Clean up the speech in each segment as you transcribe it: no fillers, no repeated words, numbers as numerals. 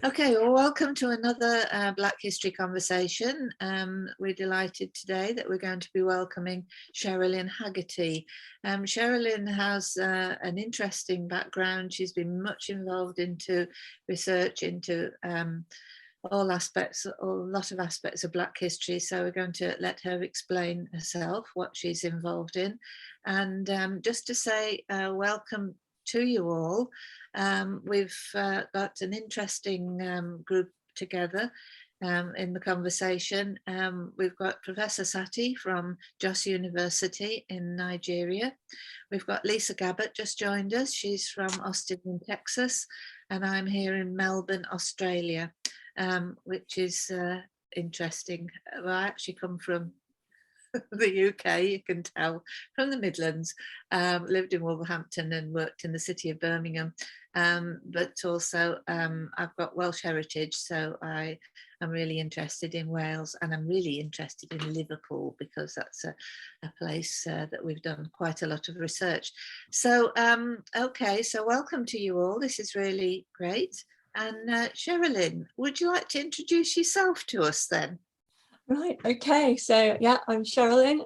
Okay, well, welcome to another Black History conversation. We're delighted today that we're going to be welcoming Sheryllynne Haggerty. Sheryllynne has an interesting background. She's been much involved into research into a lot of aspects of Black history. So we're going to let her explain herself what she's involved in. And just to say welcome to you all. We've got an interesting group together in the conversation. We've got Professor Sati from Jos University in Nigeria. We've got Lisa Gabbett just joined us. She's from Austin in Texas, and I'm here in Melbourne, Australia, which is interesting. Well, I actually come from the UK, you can tell, from the Midlands. Lived in Wolverhampton and worked in the city of Birmingham, but also I've got Welsh heritage, so I am really interested in Wales, and I'm really interested in Liverpool because that's a place that we've done quite a lot of research. So okay, so welcome to you all. This is really great. And Sheryllynne, would you like to introduce yourself to us then? Right, okay, so yeah, I'm Sheryllynne.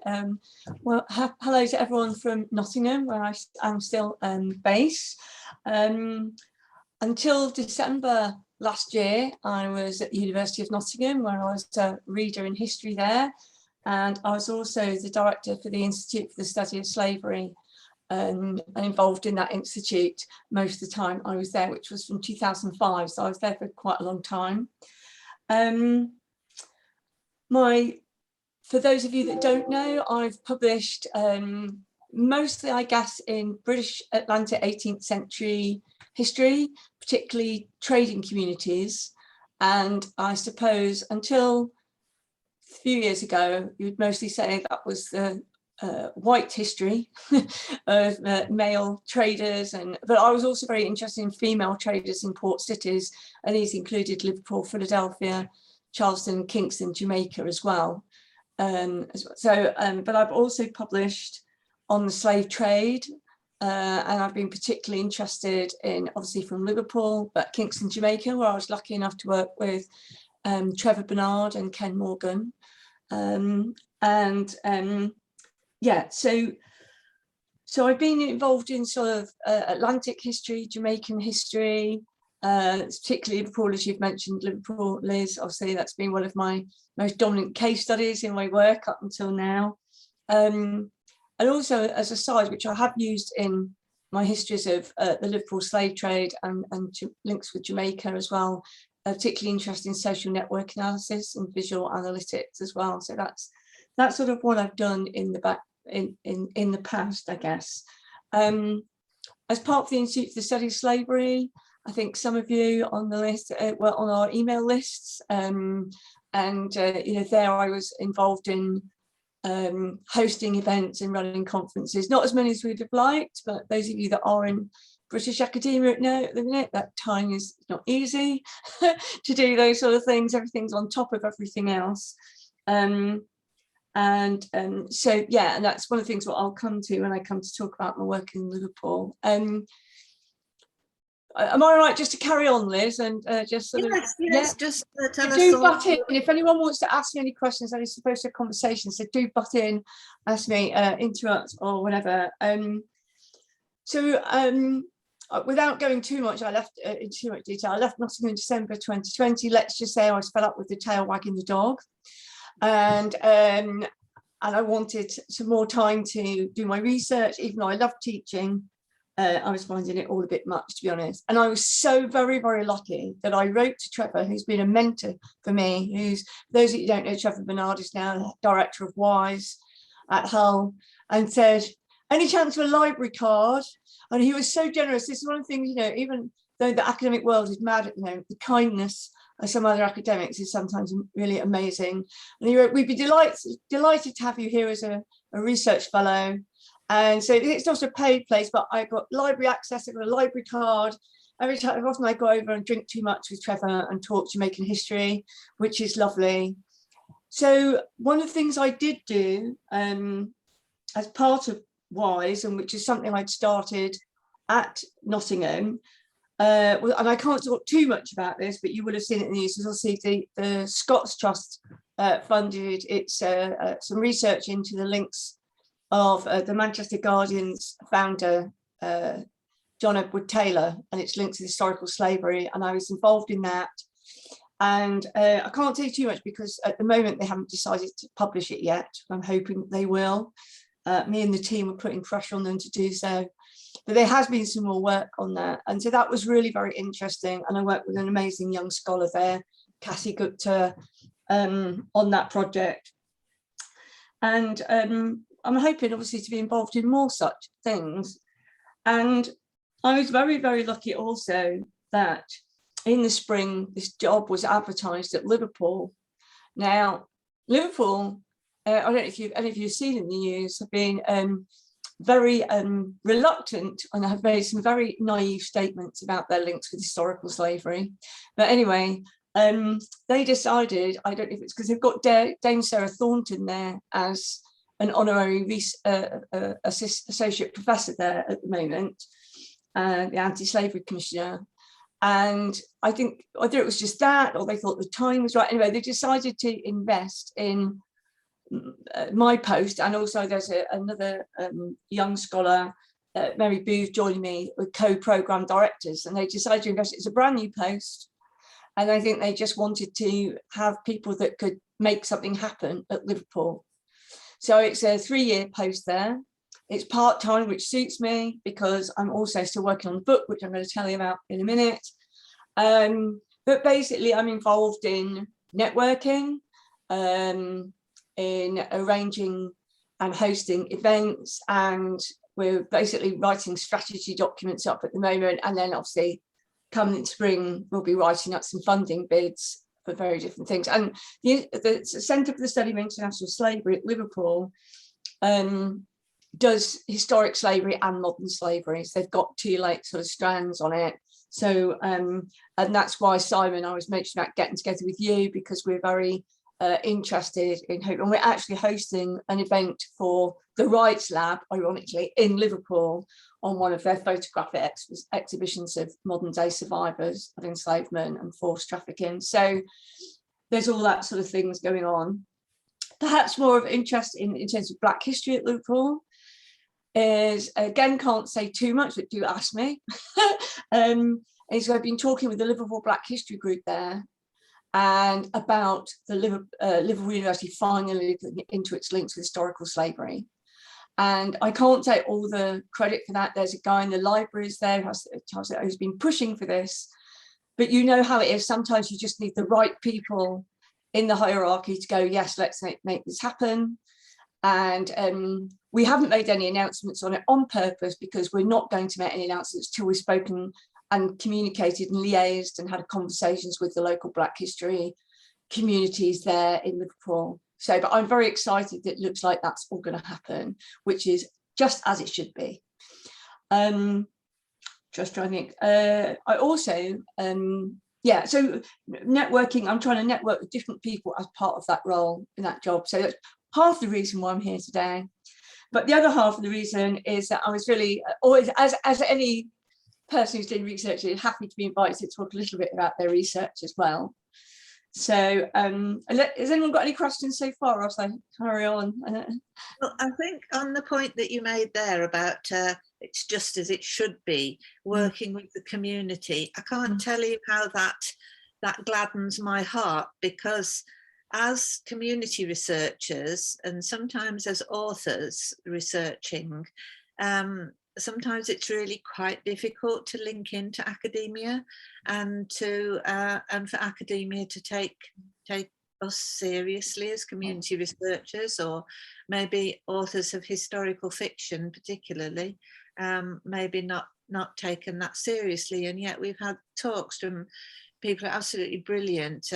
Well, hello to everyone from Nottingham, where I'm still based. Until December last year, I was at the University of Nottingham, where I was a reader in history there. And I was also the director for the Institute for the Study of Slavery, and involved in that institute most of the time I was there, which was from 2005. So I was there for quite a long time. For those of you that don't know, I've published mostly, I guess, in British Atlantic 18th century history, particularly trading communities. And I suppose until a few years ago, you'd mostly say that was the white history of male traders, but I was also very interested in female traders in port cities, and these included Liverpool, Philadelphia, Charleston, Kingston, Jamaica as well. But I've also published on the slave trade, and I've been particularly interested in, obviously from Liverpool, but Kingston, Jamaica, where I was lucky enough to work with Trevor Bernard and Ken Morgan. Yeah, so I've been involved in sort of Atlantic history, Jamaican history, particularly Liverpool, as you've mentioned, Liverpool, Liz. Obviously, that's been one of my most dominant case studies in my work up until now. And also, as a side, which I have used in my histories of the Liverpool slave trade and links with Jamaica as well, particularly interested in social network analysis and visual analytics as well. So that's sort of what I've done in the past, I guess. As part of the Institute for the Study of Slavery, I think some of you on the list were on our email lists, and there I was involved in hosting events and running conferences. Not as many as we'd have liked, but those of you that are in British academia know at the minute that time is not easy to do those sort of things. Everything's on top of everything else. So yeah, and that's one of the things what I'll come to when I come to talk about my work in Liverpool. Am I right just to carry on, Liz, and just sort yes, of yeah? Just tell us. Do butt in if anyone wants to ask me any questions. That is supposed to be a conversation, so do butt in, ask me, interrupt or whatever. Without going too much, I left in too much detail. I left Nottingham in December 2020. Let's just say I was fed up with the tail wagging the dog, and I wanted some more time to do my research. Even though I love teaching, I was finding it all a bit much, to be honest. And I was so very, very lucky that I wrote to Trevor, who's been a mentor for me, who's, those of you who don't know, Trevor Bernard is now director of WISE at Hull, and said, any chance of a library card? And he was so generous. This is one of the things, even though the academic world is mad, the kindness of some other academics is sometimes really amazing. And he wrote, we'd be delighted to have you here as a research fellow. And so it's not a paid place, but I got library access, I got a library card. Often I go over and drink too much with Trevor and talk Jamaican history, which is lovely. So one of the things I did do as part of WISE, and which is something I'd started at Nottingham, well, and I can't talk too much about this, but you will have seen it in the news. Obviously, the Scots Trust funded some research into the links of the Manchester Guardian's founder, John Edward Taylor, and its linked to historical slavery, and I was involved in that. And I can't say too much because at the moment they haven't decided to publish it yet. I'm hoping they will. Me and the team are putting pressure on them to do so. But there has been some more work on that. And so that was really very interesting. And I worked with an amazing young scholar there, Cassie Gupta, on that project. And I'm hoping obviously to be involved in more such things. And I was very, very lucky also that in the spring, this job was advertised at Liverpool. Now, Liverpool, I don't know if any of you have seen in the news, have been very reluctant and have made some very naive statements about their links with historical slavery. But anyway, they decided, I don't know if it's because they've got Dame Sarah Thornton there as an honorary associate professor there at the moment, the anti-slavery commissioner. And I think either it was just that or they thought the time was right. Anyway, they decided to invest in my post, and also there's another young scholar, Mary Booth, joining me with co-program directors, and they decided to invest. It's a brand new post, and I think they just wanted to have people that could make something happen at Liverpool. So it's a 3-year post there. It's part-time, which suits me because I'm also still working on the book, which I'm going to tell you about in a minute. But basically, I'm involved in networking, in arranging and hosting events, and we're basically writing strategy documents up at the moment. And then obviously coming in spring, we'll be writing up some funding bids for very different things. And the Centre for the Study of International Slavery at Liverpool does historic slavery and modern slavery. So they've got 2 like sort of strands on it. So and that's why, Simon, I was mentioning about getting together with you, because we're very interested in hope, and we're actually hosting an event for the Rights Lab, ironically, in Liverpool on one of their photographic exhibitions of modern day survivors of enslavement and forced trafficking. So there's all that sort of things going on. Perhaps more of interest in terms of Black history at Liverpool is, again, can't say too much, but do ask me. Is I've been talking with the Liverpool Black History Group there, and about the Liverpool University finally looking into its links with historical slavery. And I can't take all the credit for that. There's a guy in the libraries there who's been pushing for this. But you know how it is. Sometimes you just need the right people in the hierarchy to go, yes, let's make this happen. And we haven't made any announcements on it on purpose, because we're not going to make any announcements till we've spoken and communicated and liaised and had conversations with the local Black history communities there in Liverpool. So, but I'm very excited that it looks like that's all going to happen, which is just as it should be. Just trying to think. I also, yeah, so networking, I'm trying to network with different people as part of that role in that job. So that's half the reason why I'm here today. But the other half of the reason is that I was really always, as any person who's doing research, happy to be invited to talk a little bit about their research as well. So has anyone got any questions so far? I'll say carry on. Well, I think on the point that you made there about it's just as it should be, working with the community, I can't tell you how that gladdens my heart, because as community researchers and sometimes as authors researching, sometimes it's really quite difficult to link into academia, and for academia to take us seriously as community researchers, or maybe authors of historical fiction particularly, maybe not taken that seriously. And yet we've had talks from people who are absolutely brilliant.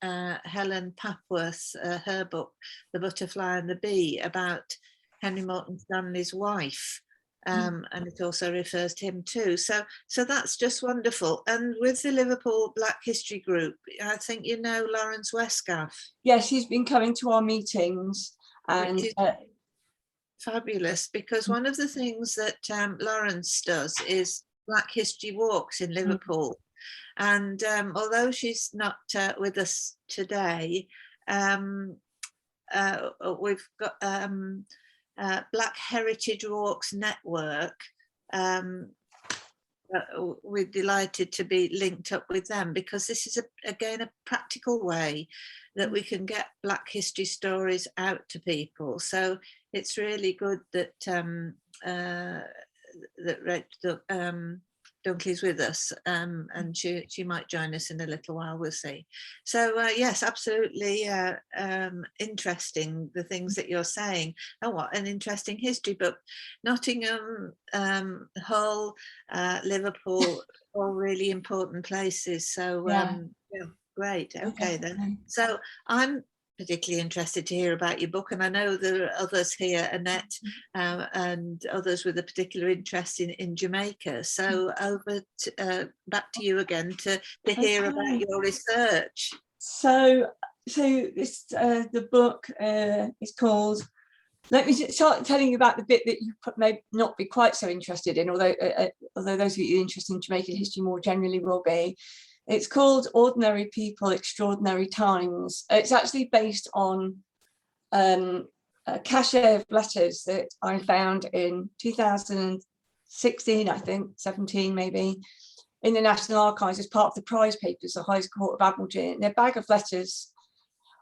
Helen Papworth, her book, The Butterfly and the Bee, about Henry Morton Stanley's wife. And it also refers to him too. So that's just wonderful. And with the Liverpool Black History Group, I think you know Lawrence Westgaff. Yes, he's been coming to our meetings, and fabulous, because one of the things that Lawrence does is Black History walks in Liverpool. And although she's not with us today, we've got Black Heritage Walks Network. We're delighted to be linked up with them, because this is again a practical way that we can get Black history stories out to people. So it's really good that Dunkley's with us, and she might join us in a little while, we'll see. So yes, absolutely interesting, the things that you're saying. Oh, what an interesting history book. Nottingham, Hull, Liverpool, all really important places. So yeah, great. Okay, then. So I'm particularly interested to hear about your book, and I know there are others here, Annette, and others with a particular interest in Jamaica. So over to, back to you again to hear about your research. So this the book is called. Let me start telling you about the bit that you may not be quite so interested in, although those of you interested in Jamaican history more generally will be. It's called Ordinary People, Extraordinary Times. It's actually based on a cache of letters that I found in 2016, I think, 17 maybe, in the National Archives as part of the prize papers, the High Court of Admiralty. And they're a bag of letters,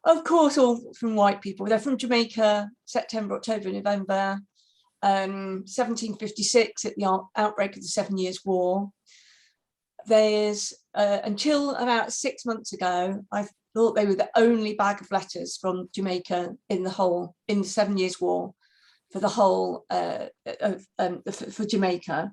of course, all from white people. They're from Jamaica, September, October, November, 1756 at the outbreak of the 7 Years' War. There's until about 6 months ago, I thought they were the only bag of letters from Jamaica in the 7 Years' War for the whole for Jamaica.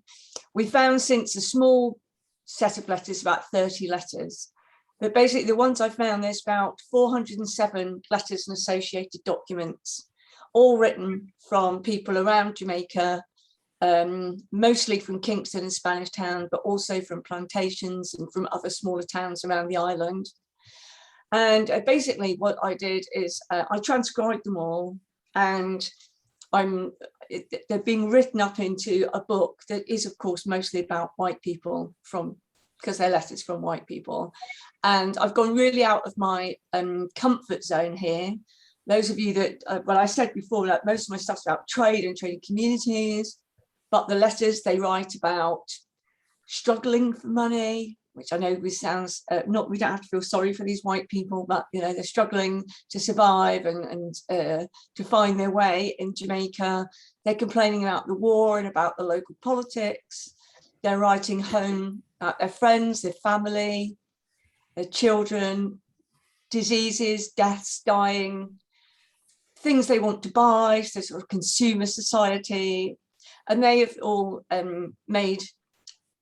We found since a small set of letters, about 30 letters, but basically the ones I found, there's about 407 letters and associated documents, all written from people around Jamaica, mostly from Kingston and Spanish Town, but also from plantations and from other smaller towns around the island. And basically what I did is I transcribed them all, and they're being written up into a book that is, of course, mostly about white people, because they're letters from white people. And I've gone really out of my comfort zone here. Those of you that, well, I said before, that most of my stuff's about trade and trading communities, but the letters, they write about struggling for money, which I know sounds we don't have to feel sorry for these white people, but you know, they're struggling to survive and to find their way in Jamaica. They're complaining about the war and about the local politics. They're writing home about their friends, their family, their children, diseases, deaths, dying, things they want to buy, so sort of consumer society. And they have all made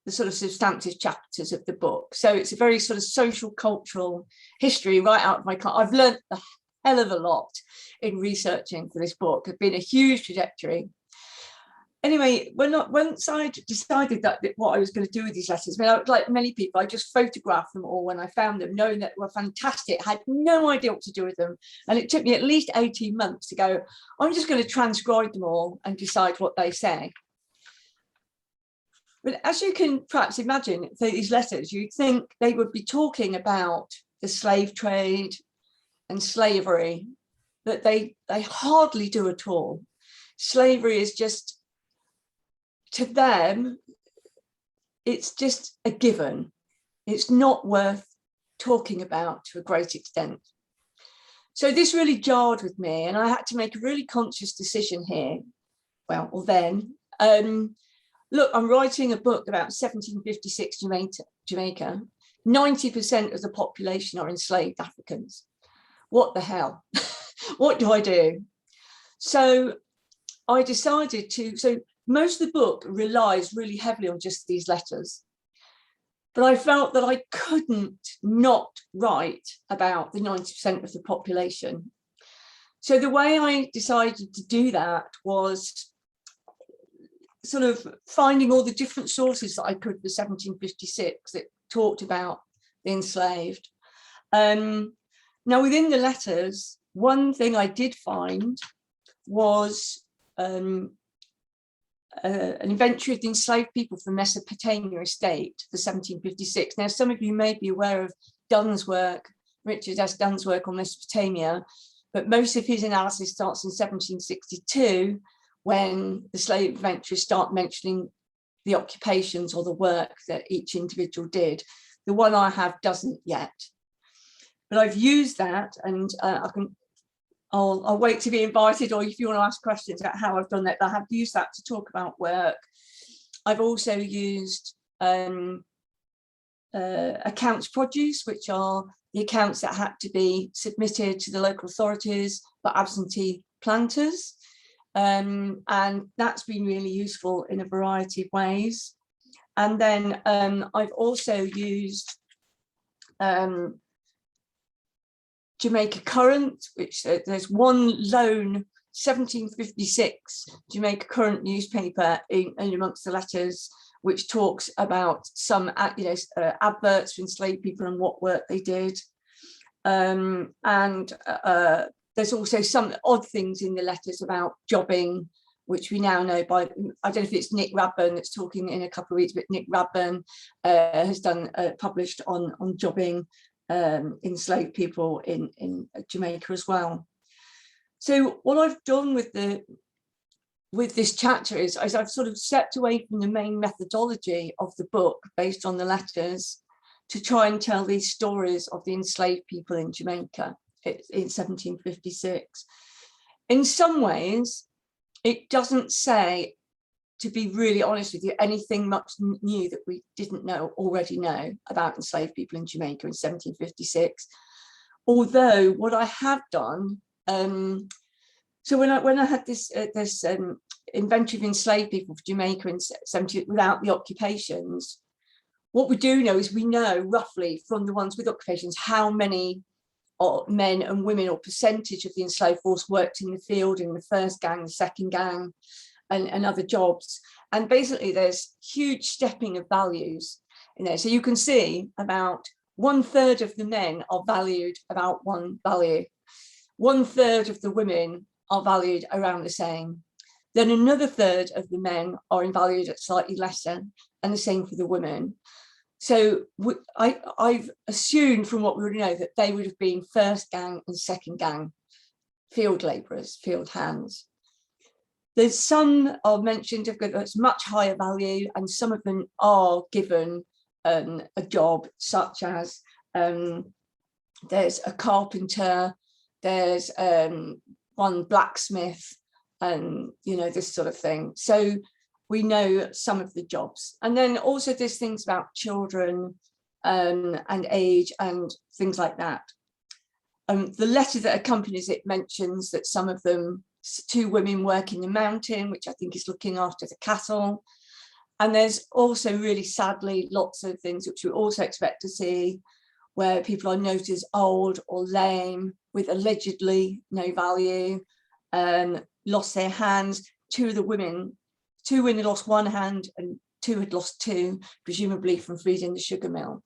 the sort of substantive chapters of the book. So it's a very sort of social, cultural history right out of my class. I've learned a hell of a lot in researching for this book. It's been a huge trajectory. Anyway, once I decided that what I was going to do with these letters, I mean, like many people, I just photographed them all when I found them, knowing that they were fantastic. I had no idea what to do with them. And it took me at least 18 months to go, I'm just going to transcribe them all and decide what they say. But as you can perhaps imagine, for these letters, you'd think they would be talking about the slave trade and slavery, but they hardly do at all. Slavery is just, to them, it's just a given. It's not worth talking about to a great extent. So this really jarred with me, and I had to make a really conscious decision here. Well, or then, look, I'm writing a book about 1756 Jamaica. 90% of the population are enslaved Africans. What the hell? What do I do? So I decided to, so most of the book relies really heavily on just these letters, but I felt that I couldn't not write about the 90% of the population. So the way I decided to do that was sort of finding all the different sources that I could for 1756 that talked about the enslaved. Now, within the letters, one thing I did find was an inventory of the enslaved people from Mesopotamia estate for 1756. Now, some of you may be aware of Dunn's work, Richard S. Dunn's work on Mesopotamia, but most of his analysis starts in 1762, when the slave inventories start mentioning the occupations or the work that each individual did. The one I have doesn't yet, but I've used that, and I'll wait to be invited, or if you want to ask questions about how I've done that, I have used that to talk about work. I've also used accounts produce, which are the accounts that had to be submitted to the local authorities for absentee planters. And that's been really useful in a variety of ways. And then I've also used Jamaica Current, which there's one lone 1756 Jamaica Current newspaper in amongst the letters, which talks about some adverts for enslaved people and what work they did. There's also some odd things in the letters about jobbing, which we now know by, I don't know if it's Nick Radburn that's talking in a couple of weeks, but Nick Radburn has done published on jobbing enslaved people in Jamaica as well. So what I've done with this chapter is I've sort of stepped away from the main methodology of the book based on the letters to try and tell these stories of the enslaved people in Jamaica in 1756. In some ways, it doesn't say, to be really honest with you, anything much new that we didn't already know about enslaved people in Jamaica in 1756. Although what I have done, so when I had this inventory of enslaved people for Jamaica in 17 without the occupations, what we do know is we know roughly from the ones with occupations how many men and women or percentage of the enslaved force worked in the field in the first gang, the second gang, and other jobs. And basically there's huge stepping of values in there. So you can see about 1/3 of the men are valued about one value. 1/3 of the women are valued around the same. Then another 1/3 of the men are valued at slightly lesser, and the same for the women. So I've assumed from what we already know that they would have been first gang and second gang field labourers, field hands. There's some are mentioned of that's much higher value, and some of them are given a job, such as there's a carpenter, there's one blacksmith, and this sort of thing. So we know some of the jobs. And then also there's things about children and age and things like that. The letter that accompanies it mentions that some of them, 2 women work in the mountain, which I think is looking after the cattle. And there's also really sadly lots of things which we also expect to see, where people are noted as old or lame with allegedly no value, lost their hands. 2 women lost one hand and 2 had lost 2, presumably from feeding the sugar mill.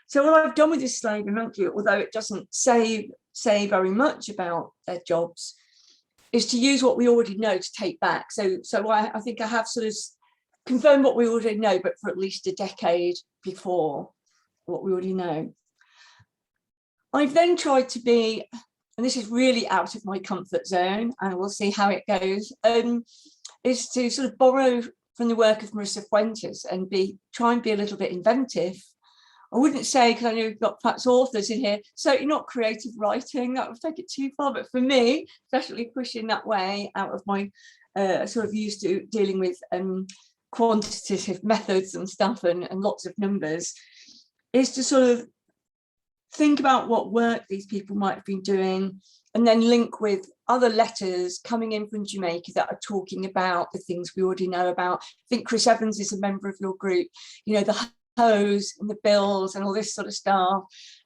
So what I've done with this slave inventory, although it doesn't say very much about their jobs, is to use what we already know to take back. So I think I have sort of confirmed what we already know, but for at least a decade before what we already know. I've then tried to be, and this is really out of my comfort zone, and we'll see how it goes, is to sort of borrow from the work of Marissa Fuentes and try and be a little bit inventive. I wouldn't say, because I know we've got perhaps authors in here, certainly not creative writing, that would take it too far, but for me, especially pushing that way out of my sort of used to dealing with quantitative methods and stuff and lots of numbers, is to sort of think about what work these people might have been doing, and then link with other letters coming in from Jamaica that are talking about the things we already know about. I think Chris Evans is a member of your group, the hoes and the bills and all this sort of stuff,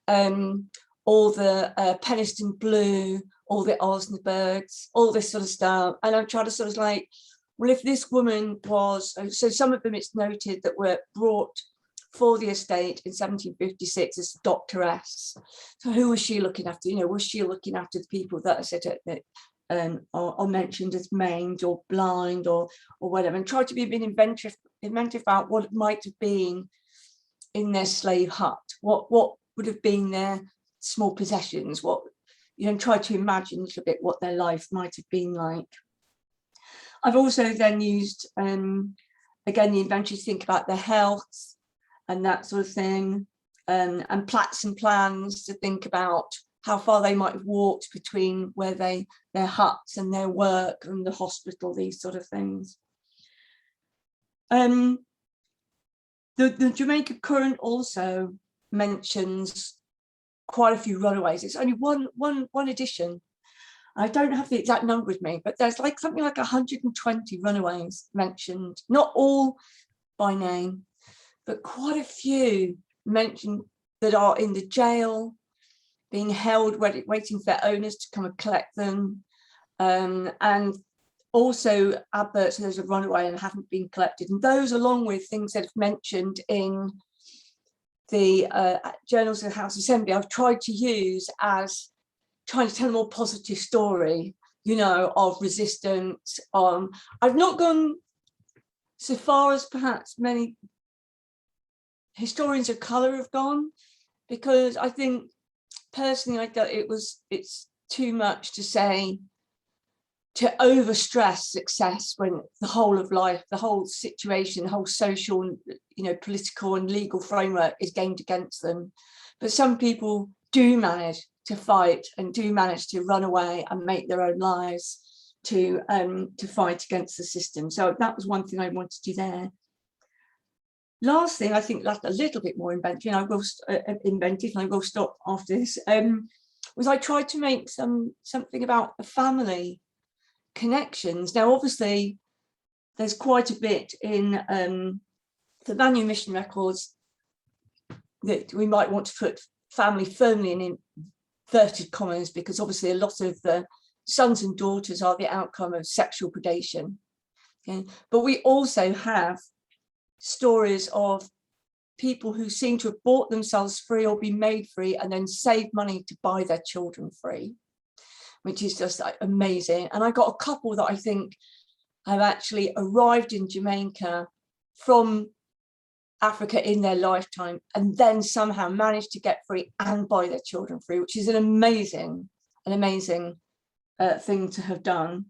all the Penistone Blue, all the Osnaburgs, all this sort of stuff. And I'm trying to sort of like, well, if this woman was, so some of them it's noted that were brought for the estate in 1756 as doctoress. So who was she looking after? Was she looking after the people that I said that are mentioned as maimed or blind or whatever, and try to be a bit inventive about what it might have been in their slave hut, what would have been their small possessions, what, try to imagine a little bit what their life might have been like. I've also then used, again, the inventory to think about their health and that sort of thing, and plats and plans to think about how far they might have walked between where their huts and their work and the hospital, these sort of things. The Jamaica Current also mentions quite a few runaways. It's only one edition. I don't have the exact number with me, but there's something like 120 runaways mentioned, not all by name, but quite a few mentioned that are in the jail, being held, waiting for their owners to come and collect them, and also adverts that there's a runaway and haven't been collected. And those, along with things that have mentioned in the journals of the House Assembly, I've tried to use as trying to tell a more positive story, of resistance. I've not gone so far as perhaps many historians of colour have gone, because I think personally it's too much to say, to overstress success when the whole of life, the whole situation, the whole social, political and legal framework is gamed against them. But some people do manage to fight and do manage to run away and make their own lives to fight against the system. So that was one thing I wanted to do there. Last thing, I think that's a little bit more inventive, and I will stop after this, was I tried to make something about the family connections. Now, obviously, there's quite a bit in the Manumission records that we might want to put family firmly in inverted commas, because obviously a lot of the sons and daughters are the outcome of sexual predation. Okay? But we also have stories of people who seem to have bought themselves free or been made free and then saved money to buy their children free, which is just amazing. And I got a couple that I think have actually arrived in Jamaica from Africa in their lifetime and then somehow managed to get free and buy their children free, which is an amazing thing to have done.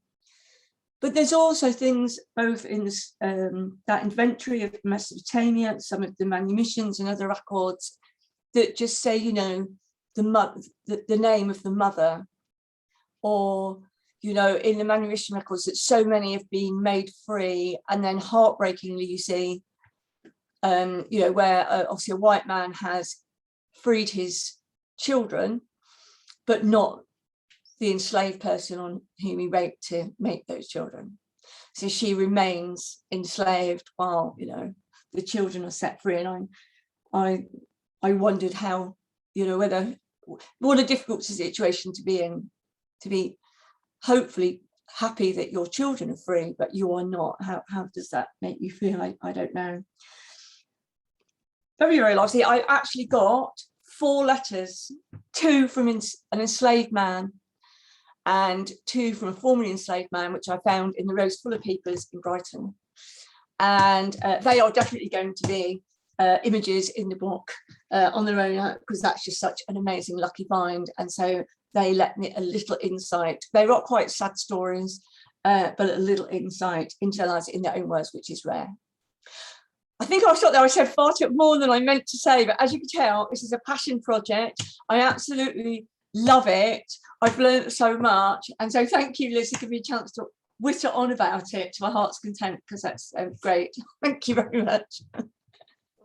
But there's also things both in this, that inventory of Mesopotamia, some of the manumissions and other records that just say, the name of the mother, or, in the manumission records that so many have been made free, and then heartbreakingly you see, where obviously a white man has freed his children, but not the enslaved person on whom he raped to make those children. So she remains enslaved while, the children are set free. And I wondered how, what a difficult situation to be in, to be hopefully happy that your children are free, but you are not. How does that make you feel? I don't know. Very, very lastly, I actually got 4 letters, 2 from an enslaved man and 2 from a formerly enslaved man, which I found in the Rose Fuller papers in Brighton. And they are definitely going to be images in the book on their own, because that's just such an amazing lucky find. And so they let me a little insight. They're not quite sad stories, but a little insight into their lives in their own words, which is rare. I think I thought that I said far too more than I meant to say, but as you can tell, this is a passion project. I absolutely love it. I've learned so much. And so thank you, Liz, for giving me a chance to witter on about it to my heart's content, because that's great. Thank you very much.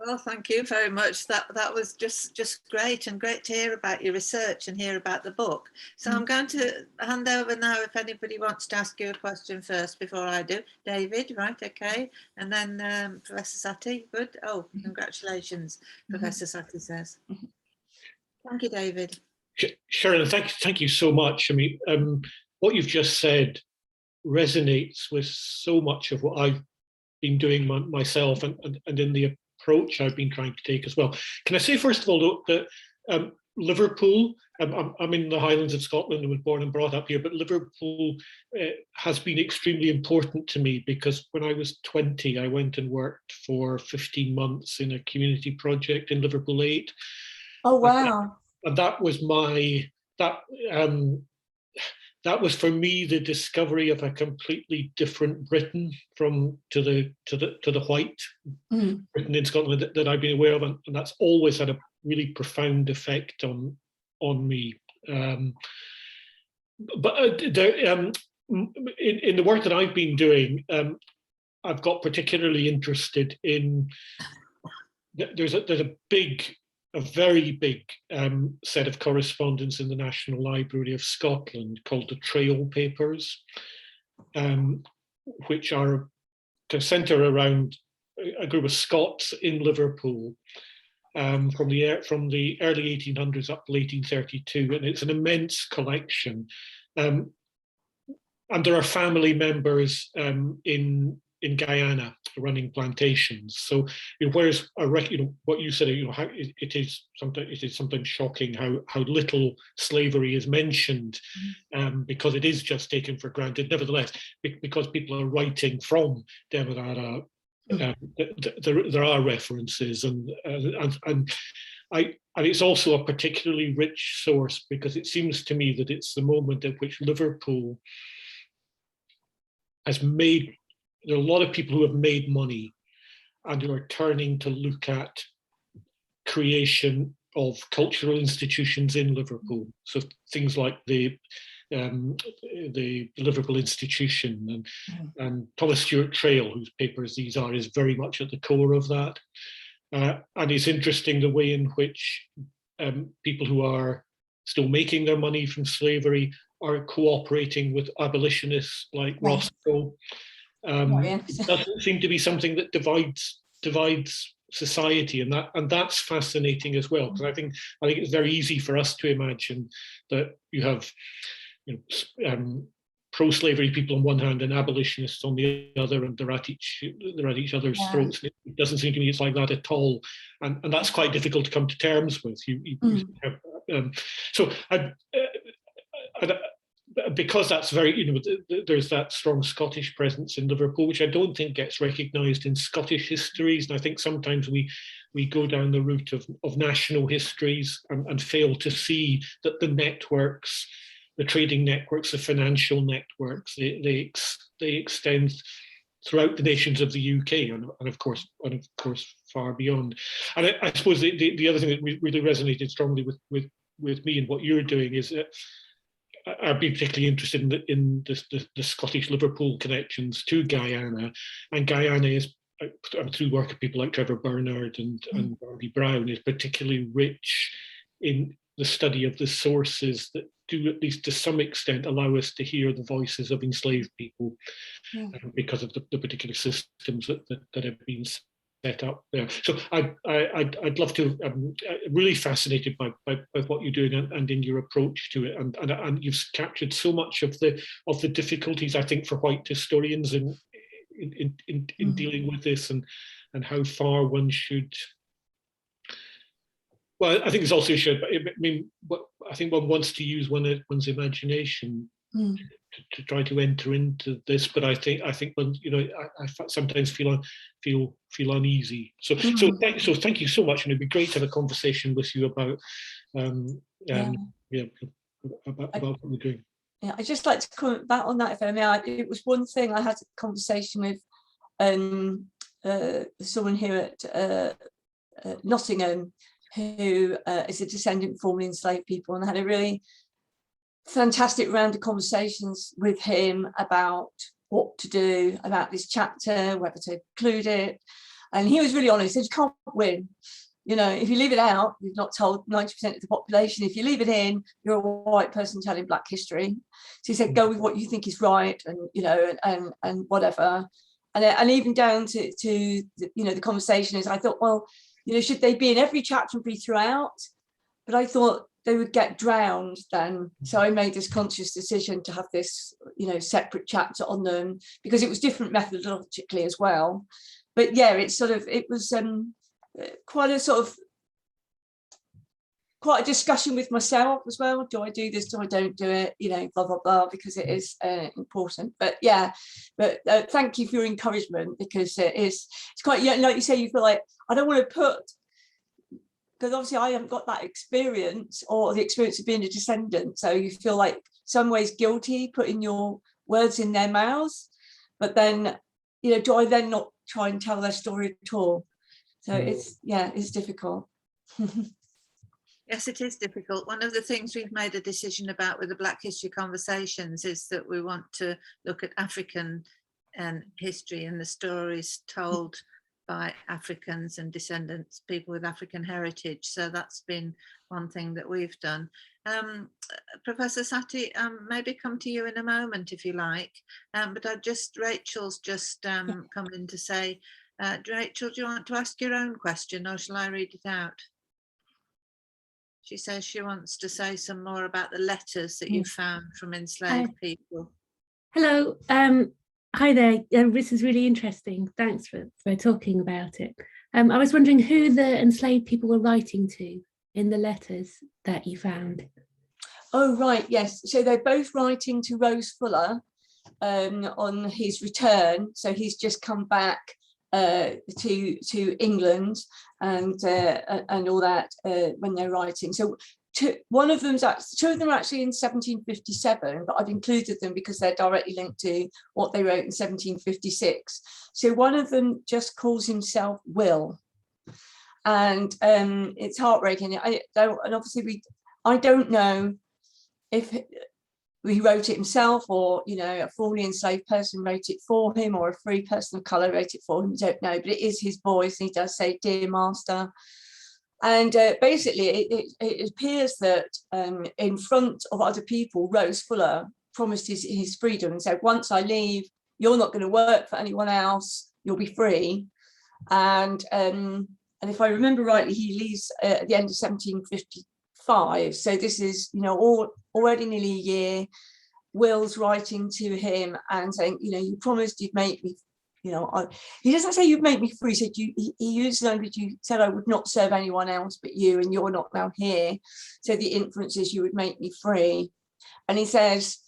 Well, thank you very much. That was just great, and great to hear about your research and hear about the book. So I'm going to hand over now if anybody wants to ask you a question first before I do. David, right, okay. And then Professor Satie, good. Oh, congratulations, Professor Satie says. Thank you, David. Sheryllynne, thank you so much. I mean, what you've just said resonates with so much of what I've been doing myself and in the approach I've been trying to take as well. Can I say, first of all, though, that Liverpool, I'm in the Highlands of Scotland and was born and brought up here, but Liverpool has been extremely important to me because when I was 20, I went and worked for 15 months in a community project in Liverpool 8. Oh, wow. And that was that was for me the discovery of a completely different Britain to the white Britain in Scotland that I've been aware of, and that's always had a really profound effect on me. But in the work that I've been doing, I've got particularly interested in. There's a very big set of correspondence in the National Library of Scotland called the Trail Papers, which are to centre around a group of Scots in Liverpool from the early 1800s up to 1832, and it's an immense collection. And there are family members in Guyana running plantations. So whereas what you said, how it is sometimes shocking how little slavery is mentioned, because it is just taken for granted. Nevertheless, because people are writing from Demerara, there are references, and it's also a particularly rich source because it seems to me that it's the moment at which Liverpool has made. There are a lot of people who have made money and who are turning to look at creation of cultural institutions in Liverpool. So things like the Liverpool Institution and Thomas Stewart Trail, whose papers these are, is very much at the core of that. And it's interesting the way in which people who are still making their money from slavery are cooperating with abolitionists like Roscoe. It doesn't seem to be something that divides society, and that's fascinating as well, because I think it's very easy for us to imagine that you have pro-slavery people on one hand and abolitionists on the other, and they're at each other's throats. It doesn't seem to me it's like that at all, and that's quite difficult to come to terms with. Because that's very, there's that strong Scottish presence in Liverpool, which I don't think gets recognised in Scottish histories. And I think sometimes we go down the route of national histories and fail to see that the networks, the trading networks, the financial networks, they extend throughout the nations of the UK and of course far beyond. And I suppose the other thing that really resonated strongly with me and what you're doing is that I'd be particularly interested in the Scottish Liverpool connections to Guyana, and Guyana is, through work of people like Trevor Bernard and Barbie Brown, is particularly rich in the study of the sources that do, at least to some extent, allow us to hear the voices of enslaved people because of the particular systems that have been set up there. So I'd love to. I'm really fascinated by what you're doing and in your approach to it, and you've captured so much of the difficulties, I think, for white historians in dealing with this, and how far one should. Well, I think it's also should. But I mean, I think one wants to use one's imagination to try to enter into this, but I think when I sometimes feel uneasy. So thank you so much, and it'd be great to have a conversation with you about about what we're doing. Yeah, I'd just like to comment back on that, if I may. It was one thing I had a conversation with someone here at Nottingham who is a descendant of formerly enslaved people, and I had a really fantastic round of conversations with him about what to do about this chapter, whether to include it. And he was really honest. He said, you can't win. If you leave it out, you've not told 90% of the population. If you leave it in, you're a white person telling Black history. So he said, go with what you think is right, and and whatever. And even down to the conversation is, I thought, well, should they be in every chapter and be throughout? But I thought they would get drowned then. So I made this conscious decision to have this, separate chapter on them, because it was different methodologically as well. But yeah, it was quite quite a discussion with myself as well. Do I do this? Do I don't do it? You know, blah, blah, blah, because it is important. But yeah, but thank you for your encouragement, because it's quite, yeah, like you say, you feel like, I don't want to put, because obviously I haven't got that experience or the experience of being a descendant. So you feel like some ways guilty putting your words in their mouths. But then, you know, do I then not try and tell their story at all? So it's, yeah, it's difficult. Yes, it is difficult. One of the things we've made a decision about with the Black History Conversations is that we want to look at African history and the stories told by Africans and descendants, people with African heritage. So that's been one thing that we've done. Professor Satie, maybe come to you in a moment if you like. But Rachel's just come in to say, Rachel, do you want to ask your own question, or shall I read it out? She says she wants to say some more about the letters that you found from enslaved people. Hello. Hi there. This is really interesting. Thanks for talking about it. I was wondering who the enslaved people were writing to in the letters that you found. Oh, right, yes. So they're both writing to Rose Fuller on his return. So he's just come back to England and all that when they're writing. So two of them are actually in 1757, but I've included them because they're directly linked to what they wrote in 1756. So one of them just calls himself Will, and it's heartbreaking. And obviously I don't know if he wrote it himself, or, you know, a formerly enslaved person wrote it for him, or a free person of colour wrote it for him. I don't know, but it is his voice, and he does say, "Dear Master." And basically, it appears that in front of other people, Rose Fuller promised his freedom and said, "Once I leave, you're not going to work for anyone else. You'll be free." And if I remember rightly, he leaves at the end of 1755. So this is, you know, already nearly a year. Will's writing to him and saying, you know, you promised you'd make me, you know, he doesn't say you'd make me free. He said he used language, you said I would not serve anyone else but you, and you're not now here. So the inference is you would make me free. And he says,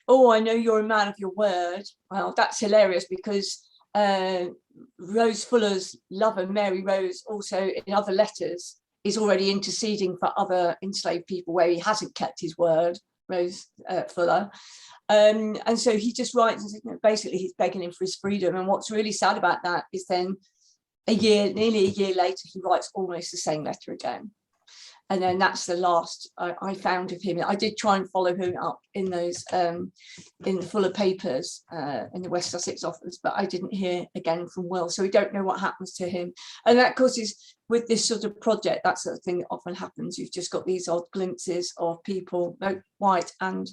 "Oh, I know you're a man of your word." Well, that's hilarious, because Rose Fuller's lover, Mary Rose, also in other letters is already interceding for other enslaved people where he hasn't kept his word, Rose Fuller. And so he just writes, and says, you know, basically he's begging him for his freedom. And what's really sad about that is then nearly a year later, he writes almost the same letter again. And then that's the last I found of him. I did try and follow him up in those in the Fuller papers in the West Sussex office, but I didn't hear again from Will. So we don't know what happens to him. And that causes, with this sort of project, that's the thing that often happens. You've just got these odd glimpses of people, both white and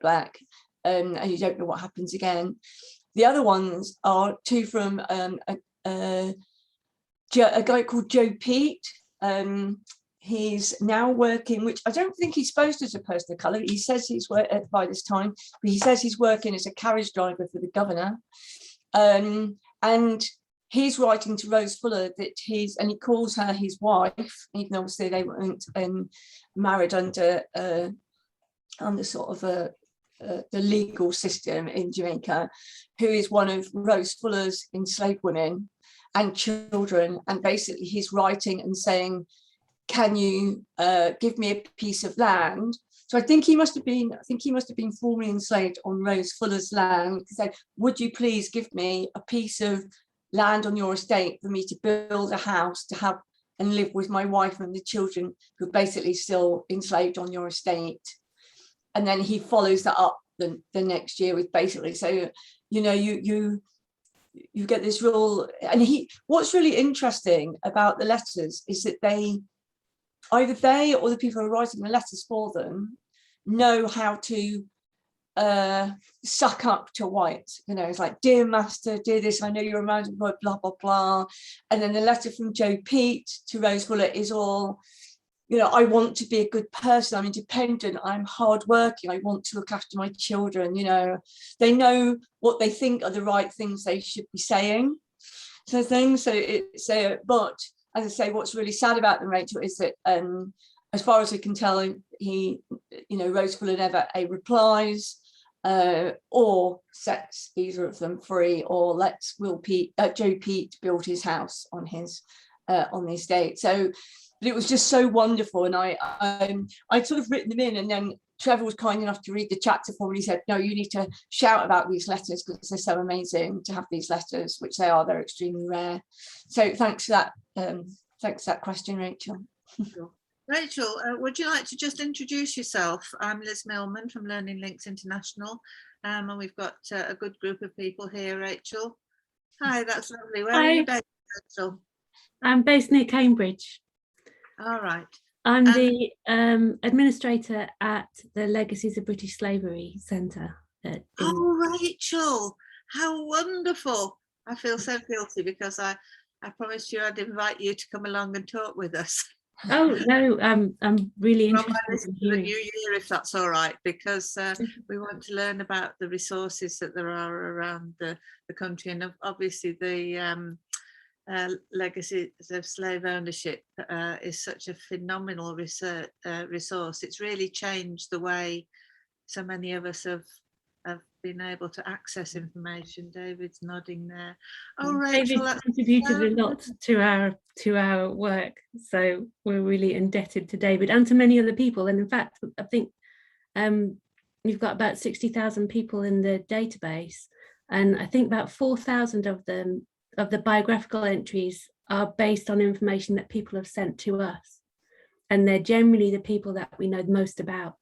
black, and you don't know what happens again. The other ones are two from a guy called Joe Pete. He's now working, which I don't think he's supposed to as a person of colour. He says he's working by this time, but he says he's working as a carriage driver for the governor. And he's writing to Rose Fuller that and he calls her his wife, even though obviously they weren't married under sort of the legal system in Jamaica, who is one of Rose Fuller's enslaved women and children. And basically he's writing and saying, "Can you give me a piece of land?" So I think he must have been formerly enslaved on Rose Fuller's land. He said, "Would you please give me a piece of land on your estate for me to build a house to have and live with my wife and the children who are basically still enslaved on your estate?" And then he follows that up the next year with basically, so, you know, you get this real, and what's really interesting about the letters is that either they or the people who are writing the letters for them know how to suck up to white. You know, it's like, "Dear Master, dear this, I know you're a man of God, blah, blah, blah." And then the letter from Joe Pete to Rose Fuller is all, you know, "I want to be a good person, I'm independent, I'm hardworking, I want to look after my children." You know, they know what they think are the right things they should be saying. But as I say, what's really sad about them, Rachel, is that as far as I can tell, he, wrote full and ever a replies, or sets either of them free, or lets Joe Pete build his house on the estate. So, but it was just so wonderful, and I'd sort of written them in, and then Trevor was kind enough to read the chapter for me. He said, no, you need to shout about these letters because they're so amazing to have these letters, which they are. They're extremely rare. So thanks for that. Thanks for that question, Rachel. Rachel, would you like to just introduce yourself? I'm Liz Millman from Learning Links International, and we've got a good group of people here. Rachel, hi, that's lovely. Where are you based, Rachel? I'm based near Cambridge. All right. I'm the administrator at the Legacies of British Slavery Centre. Oh, Rachel, how wonderful. I feel so guilty because I promised you I'd invite you to come along and talk with us. Oh, no, I'm really interested in the new year, if that's all right, because we want to learn about the resources that there are around the country, and obviously the legacies of slave ownership is such a phenomenal resource. It's really changed the way so many of us have been able to access information. David's nodding there. Oh, Rachel, David contributed a lot to our work, so we're really indebted to David and to many other people. And in fact, I think we've got about 60,000 people in the database, and I think about 4,000 of them, of the biographical entries, are based on information that people have sent to us, and they're generally the people that we know most about.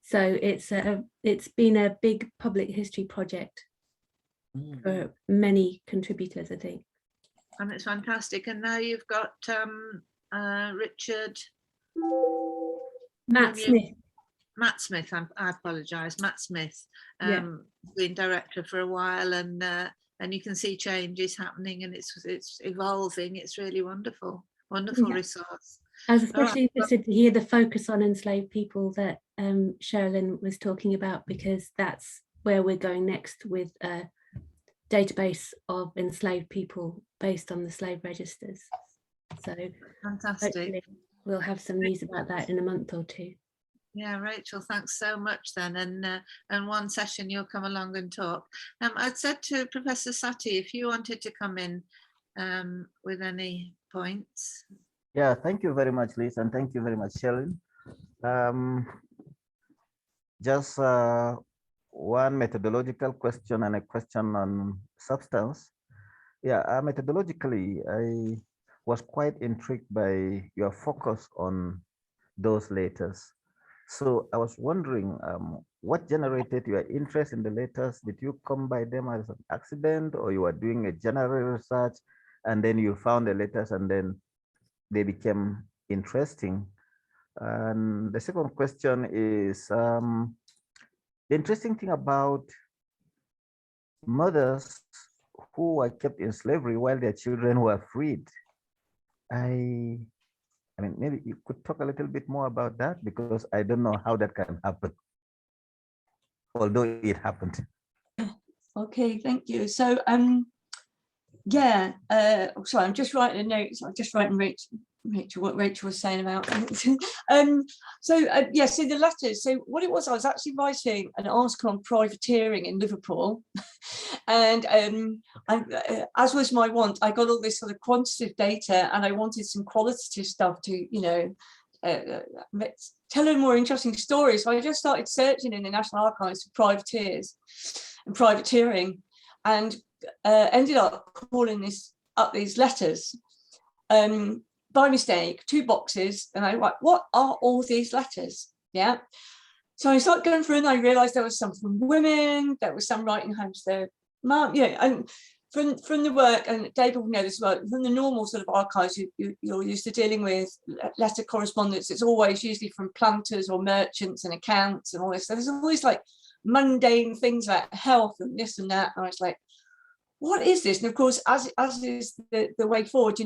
So it's been a big public history project for many contributors, I think. And it's fantastic. And now you've got Richard Matt Smith. I apologise, Matt Smith, yeah. Been director for a while, and you can see changes happening, and it's evolving. It's really wonderful resource. I was especially interested to hear the focus on enslaved people that Sheryllynne was talking about, because that's where we're going next with a database of enslaved people based on the slave registers. So fantastic. We'll have some news about that in a month or two. Yeah, Rachel, thanks so much then. And one session you'll come along and talk. I'd said to Professor Satie, if you wanted to come in with any points. Yeah, thank you very much, Liz, and thank you very much, Sheryllynne. Just one methodological question and a question on substance. Yeah, methodologically, I was quite intrigued by your focus on those letters. So I was wondering, what generated your interest in the letters? Did you come by them as an accident, or you were doing a general research and then you found the letters and then they became interesting? And the second question is, the interesting thing about mothers who were kept in slavery while their children were freed. I mean, maybe you could talk a little bit more about that, because I don't know how that can happen, although it happened. Okay, thank you. So, yeah, sorry, I'm just writing a note. So I'm just writing Rachel, what Rachel was saying about. So the letters. So what it was, I was actually writing an article on privateering in Liverpool, and as was my want, I got all this sort of quantitative data, and I wanted some qualitative stuff to, tell a more interesting stories. So I just started searching in the National Archives for privateers and privateering, and ended up calling up these letters. By mistake, 2 boxes, and I went, what are all these letters? Yeah. So I started going through, and I realized there was some from women, there was some writing home to their mum, and from the work, and David will know this work, from the normal sort of archives you're used to dealing with, letter correspondence, it's always usually from planters or merchants and accounts and all this. So there's always like mundane things like health and this and that. And I was like, what is this? And of course, as is the way forward,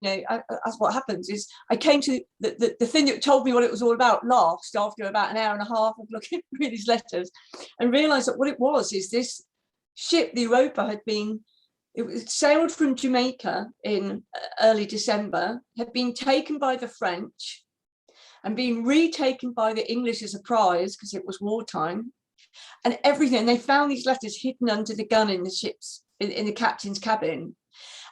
as what happens is I came to the thing that told me what it was all about last, after about an hour and a half of looking through these letters, and realized that what it was is this ship, the Europa, it sailed from Jamaica in early December, had been taken by the French, and being retaken by the English as a prize because it was wartime, and everything. They found these letters hidden under the gun in the ships, in the captain's cabin.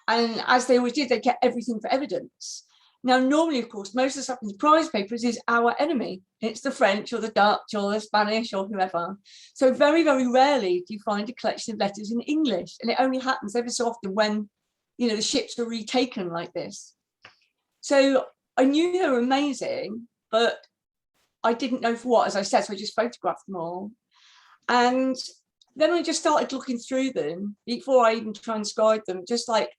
And as they always did, they kept everything for evidence. Now, normally, of course, most of the stuff in the prize papers is our enemy. It's the French or the Dutch or the Spanish or whoever. So very, very rarely do you find a collection of letters in English. And it only happens every so often when, you know, the ships are retaken like this. So I knew they were amazing, but I didn't know for what, as I said, so I just photographed them all. And then I just started looking through them before I even transcribed them, just like,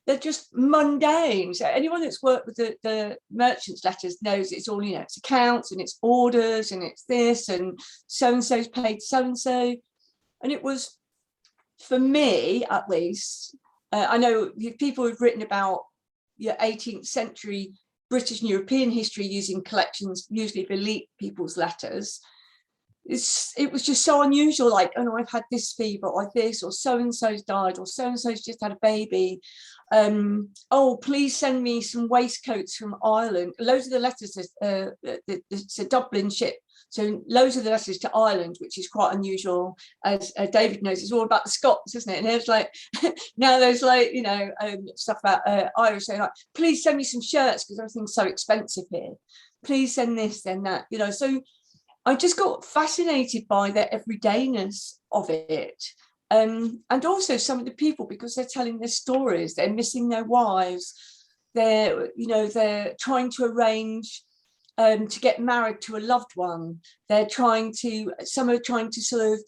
they're just mundane. So anyone that's worked with the merchants' letters knows it's all, you know, it's accounts and it's orders and it's this and so-and-so's paid so-and-so. And it was, for me at least, I know people who've written about 18th century British and European history using collections, usually of elite people's letters. It was just so unusual, like, oh no, I've had this fever like this, or so-and-so's died, or so-and-so's just had a baby. Oh, please send me some waistcoats from Ireland. Loads of the letters, it's a Dublin ship, so loads of the letters to Ireland, which is quite unusual, as David knows. It's all about the Scots, isn't it? And there's like, now there's like, you know, stuff about Irish, saying like, please send me some shirts because everything's so expensive here. Please send this, then that, you know. So I just got fascinated by the everydayness of it. And also some of the people, because they're telling their stories, they're missing their wives, they're, you know, they're trying to arrange to get married to a loved one. They're trying to, some are trying to sort of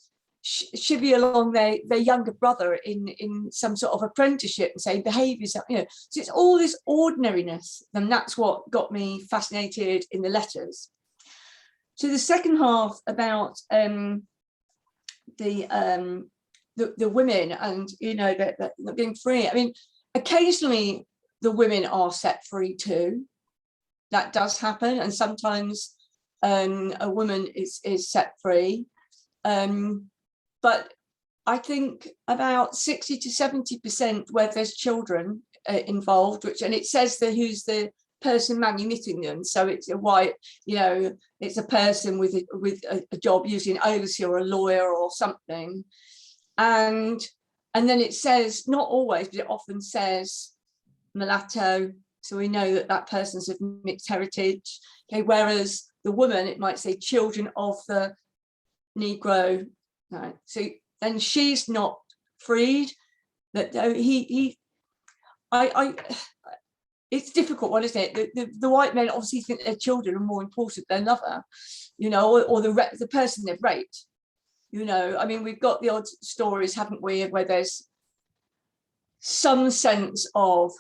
chivvy along their younger brother in some sort of apprenticeship and say behaviours, you know. So it's all this ordinariness, and that's what got me fascinated in the letters. So the second half about the women and, you know, that being free. I mean, occasionally the women are set free too. That does happen, and sometimes a woman is set free. But I think about 60 to 70% where there's children involved, which, and it says that who's the person manumitting them, so it's a white, you know, it's a person with a job, usually an overseer or a lawyer or something, and then it says, not always, but it often says mulatto, so we know that that person's of mixed heritage. Okay, whereas the woman, it might say children of the Negro, right? So then she's not freed. That it's a difficult one, isn't it? The white men obviously think their children are more important than their lover, you know, or the person they've raped. You know, I mean, we've got the odd stories, haven't we, where there's some sense of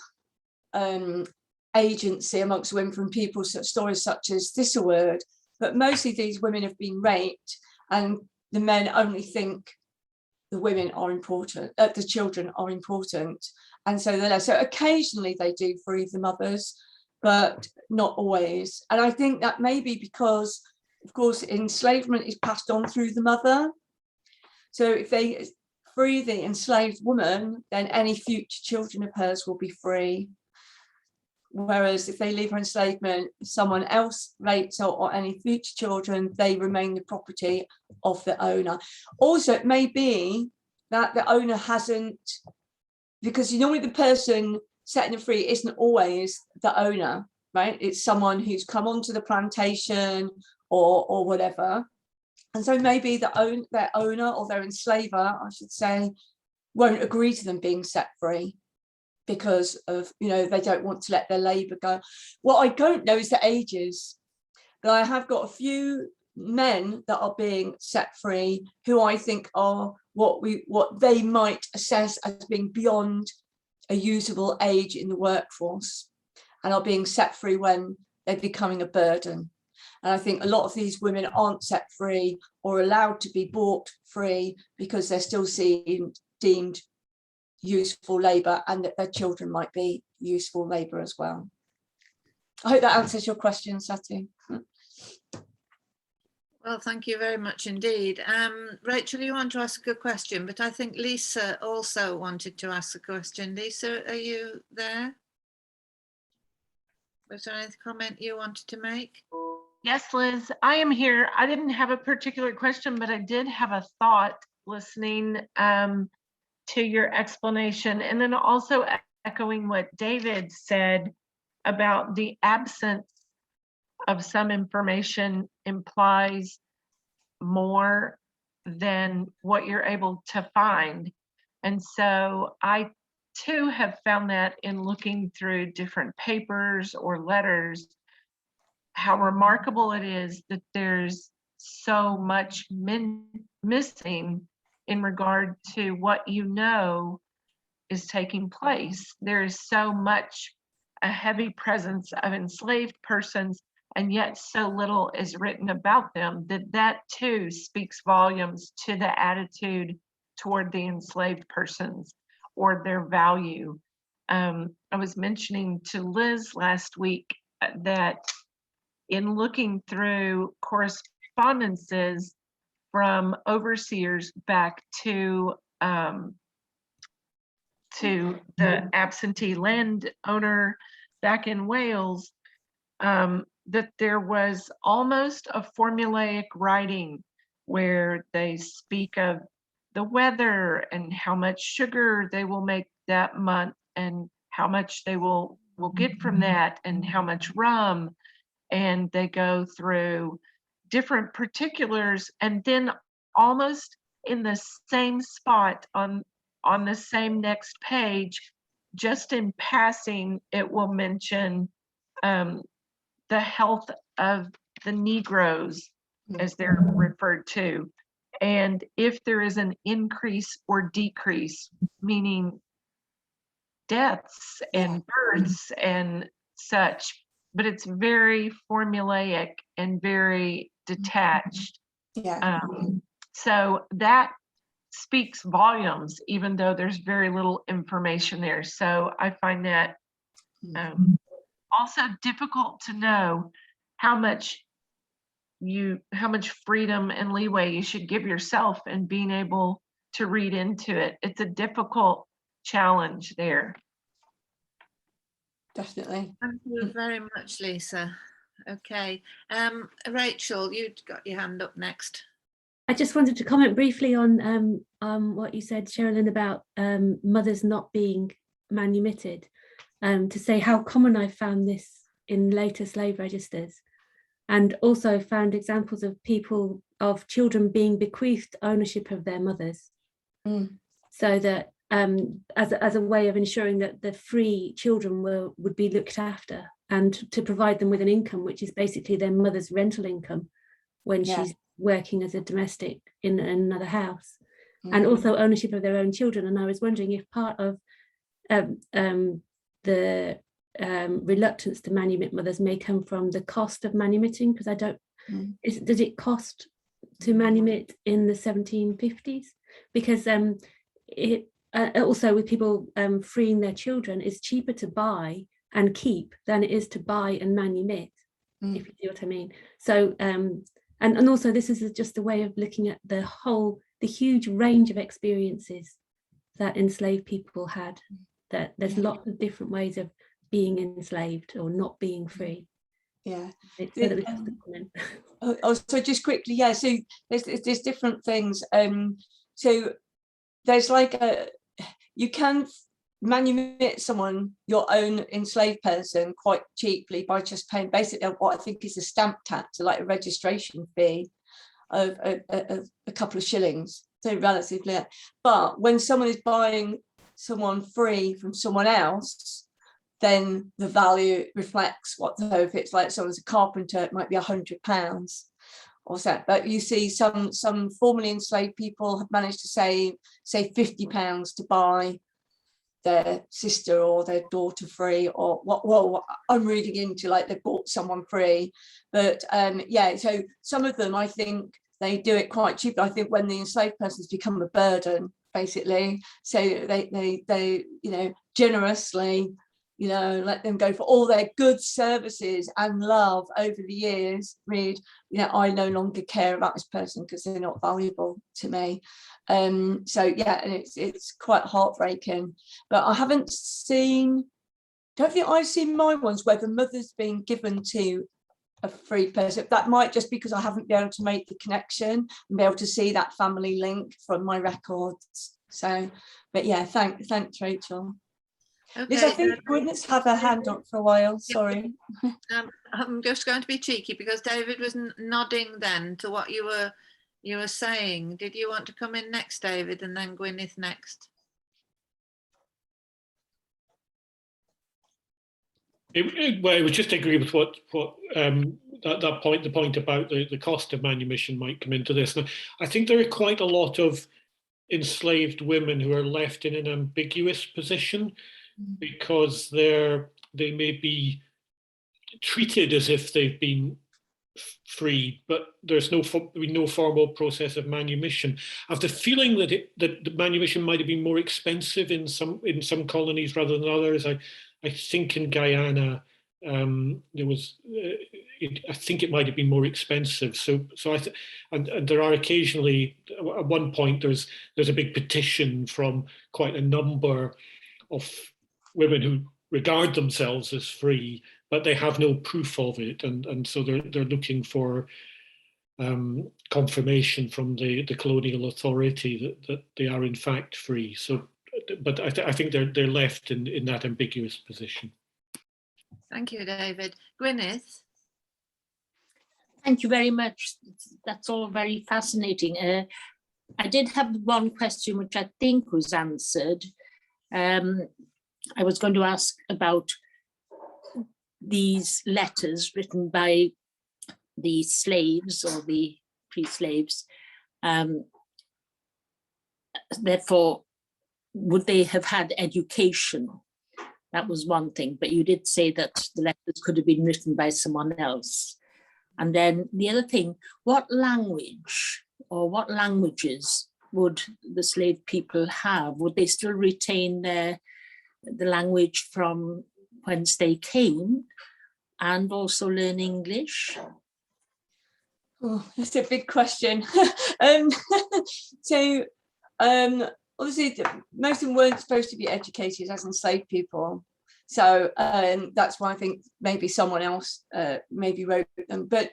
agency amongst women from people, stories such as this a word, but mostly these women have been raped, and the men only think the women are important, the children are important, and so they're less. So occasionally they do free the mothers, but not always. And I think that may be because, of course, enslavement is passed on through the mother. So if they free the enslaved woman, then any future children of hers will be free. Whereas if they leave her enslavement, someone else rapes her or any future children, they remain the property of the owner. Also, it may be that the owner hasn't, because normally the person setting them free isn't always the owner, right? It's someone who's come onto the plantation or whatever. And so maybe their owner or their enslaver, I should say, won't agree to them being set free, because of, you know, they don't want to let their labour go. What I don't know is the ages, but I have got a few men that are being set free who I think are what they might assess as being beyond a usable age in the workforce, and are being set free when they're becoming a burden. And I think a lot of these women aren't set free or allowed to be bought free because they're still deemed useful labour, and that their children might be useful labour as well. I hope that answers your question, Sati. Well, thank you very much indeed. Rachel, you want to ask a question, but I think Lisa also wanted to ask a question. Lisa, are you there? was there any comment you wanted to make? Yes, Liz, I am here. I didn't have a particular question, but I did have a thought listening to your explanation, and then also echoing what David said about the absence of some information implies more than what you're able to find. And so I too have found that in looking through different papers or letters, how remarkable it is that there's so much missing in regard to what you know is taking place. There is so much, a heavy presence of enslaved persons, and yet so little is written about them, that too speaks volumes to the attitude toward the enslaved persons or their value. I was mentioning to Liz last week that in looking through correspondences from overseers back to the absentee landowner back in Wales, that there was almost a formulaic writing where they speak of the weather and how much sugar they will make that month and how much they will get from that and how much rum, and they go through different particulars, and then almost in the same spot on the same next page, just in passing, it will mention the health of the Negroes, as they're referred to, and if there is an increase or decrease, meaning deaths and births and such, but it's very formulaic and very detached. So that speaks volumes, even though there's very little information there. So I find that also difficult to know how much freedom and leeway you should give yourself in being able to read into it. It's a difficult challenge there. Definitely. Thank you very much, Lisa. Okay, Rachel, you've got your hand up next. I just wanted to comment briefly on what you said, Sheryllynne, about mothers not being manumitted, to say how common I found this in later slave registers, and also found examples of children being bequeathed ownership of their mothers, so that as a way of ensuring that the free children would be looked after, and to provide them with an income, which is basically their mother's rental income when she's working as a domestic in another house, and also ownership of their own children. And I was wondering if part of the reluctance to manumit mothers may come from the cost of manumitting, because I don't, does it cost to manumit in the 1750s? Because it also with people freeing their children, it's cheaper to buy and keep than it is to buy and manumit, if you see what I mean. So and also this is just a way of looking at the huge range of experiences that enslaved people had, that there's lots of different ways of being enslaved or not being free. So just quickly, so there's different things. So there's like you can manumit someone, your own enslaved person, quite cheaply by just paying basically what I think is a stamp tax, so like a registration fee of a couple of shillings, so relatively. But when someone is buying someone free from someone else, then the value reflects what. So if it's like someone's a carpenter, it might be £100 or so. But you see some formerly enslaved people have managed to save, say, £50 to buy their sister or their daughter free, or what I'm reading into, like they bought someone free. But so some of them, I think they do it quite cheap. I think when the enslaved persons become a burden, basically, so they generously let them go for all their good services and love over the years. I no longer care about this person because they're not valuable to me. And it's quite heartbreaking. But I haven't seen don't think I've seen my ones where the mother's been given to a free person. That might just because I haven't been able to make the connection and be able to see that family link from my records. So, but yeah, thanks, Rachel. Okay, Liz, I think Gwyneth's had her hand up for a while, sorry. I'm just going to be cheeky because David was nodding then to what you were saying. Did you want to come in next, David, and then Gwyneth next? I would just agree with what that point, the point about the cost of manumission might come into this. Now, I think there are quite a lot of enslaved women who are left in an ambiguous position because they may be treated as if they've been freed, but there's no formal process of manumission. I have the feeling that the manumission might have been more expensive in some colonies rather than others. I think in Guyana there was. I think it might have been more expensive. So and there are occasionally at one point there's a big petition from quite a number of women who regard themselves as free, but they have no proof of it, and so they're looking for confirmation from the colonial authority that they are in fact free. So, but I think they're left in that ambiguous position. Thank you, David. Gwyneth. Thank you very much. That's all very fascinating. I did have one question which I think was answered. I was going to ask about these letters written by the slaves or the pre-slaves. Therefore, would they have had education? That was one thing, but you did say that the letters could have been written by someone else. And then the other thing, what language or what languages would the slave people have? Would they still retain the language from whence they came and also learn English? Oh, that's a big question. Obviously, most of them weren't supposed to be educated as enslaved people. So that's why I think maybe someone else maybe wrote them. But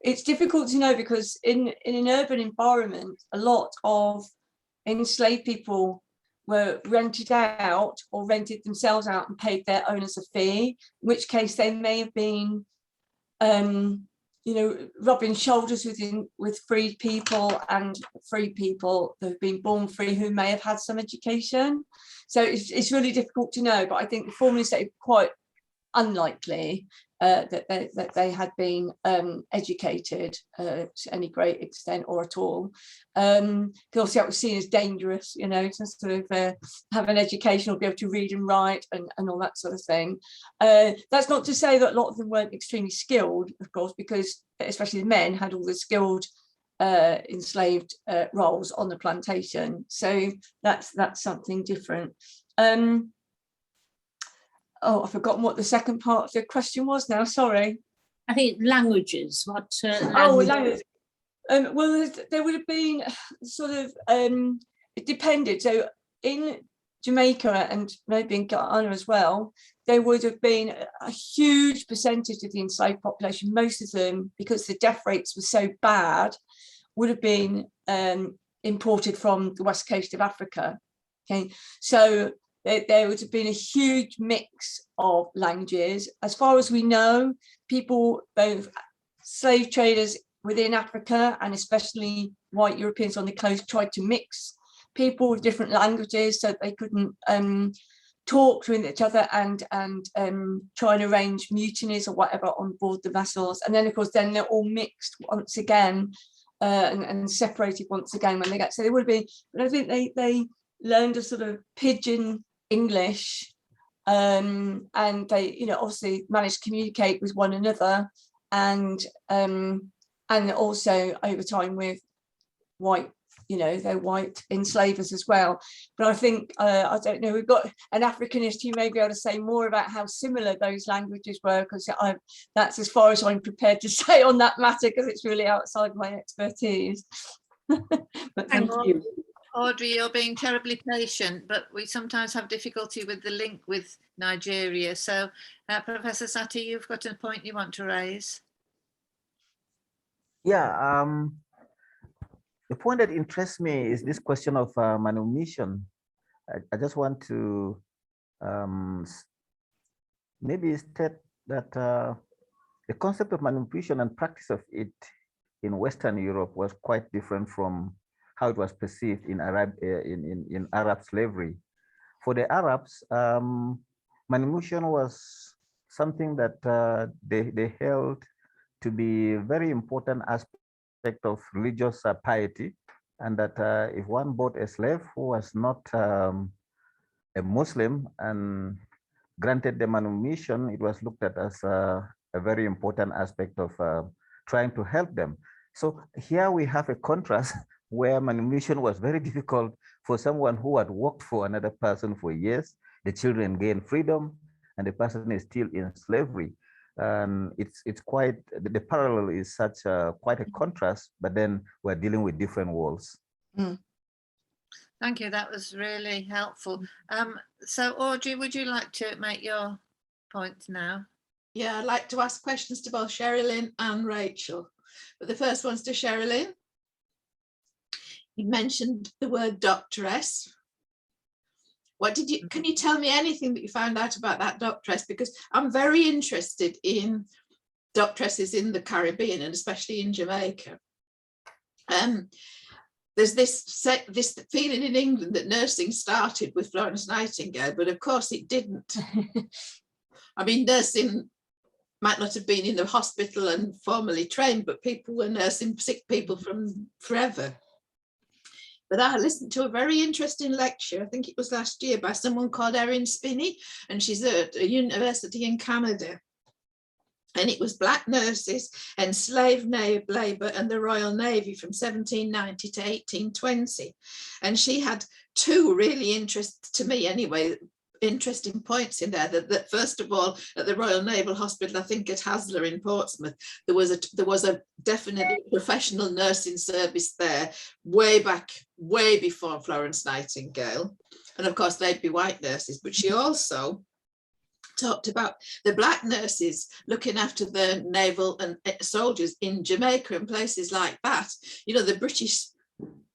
it's difficult to know because in an urban environment, a lot of enslaved people were rented out or rented themselves out and paid their owners a fee, in which case they may have been rubbing shoulders with freed people and free people that have been born free who may have had some education. So it's really difficult to know, but I think the formalists say quite unlikely that they had been educated to any great extent or at all. Because obviously that was seen as dangerous, to sort of have an education or be able to read and write and all that sort of thing. That's not to say that a lot of them weren't extremely skilled, of course, because especially the men had all the skilled enslaved roles on the plantation. So that's something different. Oh, I've forgotten what the second part of the question was now, sorry. I think languages, what language. Well, there would have been sort of, it depended. So in Jamaica and maybe in Guyana as well, there would have been a huge percentage of the enslaved population, most of them, because the death rates were so bad, would have been imported from the west coast of Africa. Okay, so there would have been a huge mix of languages. As far as we know, people, both slave traders within Africa and especially white Europeans on the coast, tried to mix people with different languages so that they couldn't talk with each other and try and arrange mutinies or whatever on board the vessels. And then, of course, then they're all mixed once again and separated once again when they get. So they would have been, but I think they learned a sort of pidgin English, and they, obviously managed to communicate with one another, and also over time with white, they're white enslavers as well. But I think I don't know. We've got an Africanist who may be able to say more about how similar those languages were, because that's as far as I'm prepared to say on that matter, because it's really outside my expertise. But thank you. Audrey, you're being terribly patient, but we sometimes have difficulty with the link with Nigeria. So, Professor Sati, you've got a point you want to raise. Yeah, the point that interests me is this question of manumission. I just want to maybe state that the concept of manumission and practice of it in Western Europe was quite different from how it was perceived in Arab slavery. For the Arabs, manumission was something that they held to be a very important aspect of religious piety, and that if one bought a slave who was not a Muslim and granted the manumission, it was looked at as a very important aspect of trying to help them. So here we have a contrast where manumission was very difficult for someone who had worked for another person for years. The children gain freedom and the person is still in slavery. It's quite, the parallel is such quite a contrast, but then we're dealing with different worlds. Mm. Thank you, that was really helpful. So Audrey, would you like to make your points now? Yeah, I'd like to ask questions to both Sheryllynne and Rachel. But the first one's to Sheryllynne. You mentioned the word doctoress. Can you tell me anything that you found out about that doctoress? Because I'm very interested in doctoresses in the Caribbean and especially in Jamaica. There's this feeling in England that nursing started with Florence Nightingale, but of course it didn't. I mean, nursing might not have been in the hospital and formally trained, but people were nursing sick people from forever. But I listened to a very interesting lecture, I think it was last year, by someone called Erin Spinney, and she's at a university in Canada. And it was black nurses, enslaved labour and the Royal Navy from 1790 to 1820. And she had two really interesting points in there. That first of all, at the Royal Naval Hospital, I think at Haslar in Portsmouth, there was a definitely professional nursing service there way before Florence Nightingale. And of course, they'd be white nurses, but she also talked about the black nurses looking after the naval and soldiers in Jamaica and places like that. You know, the British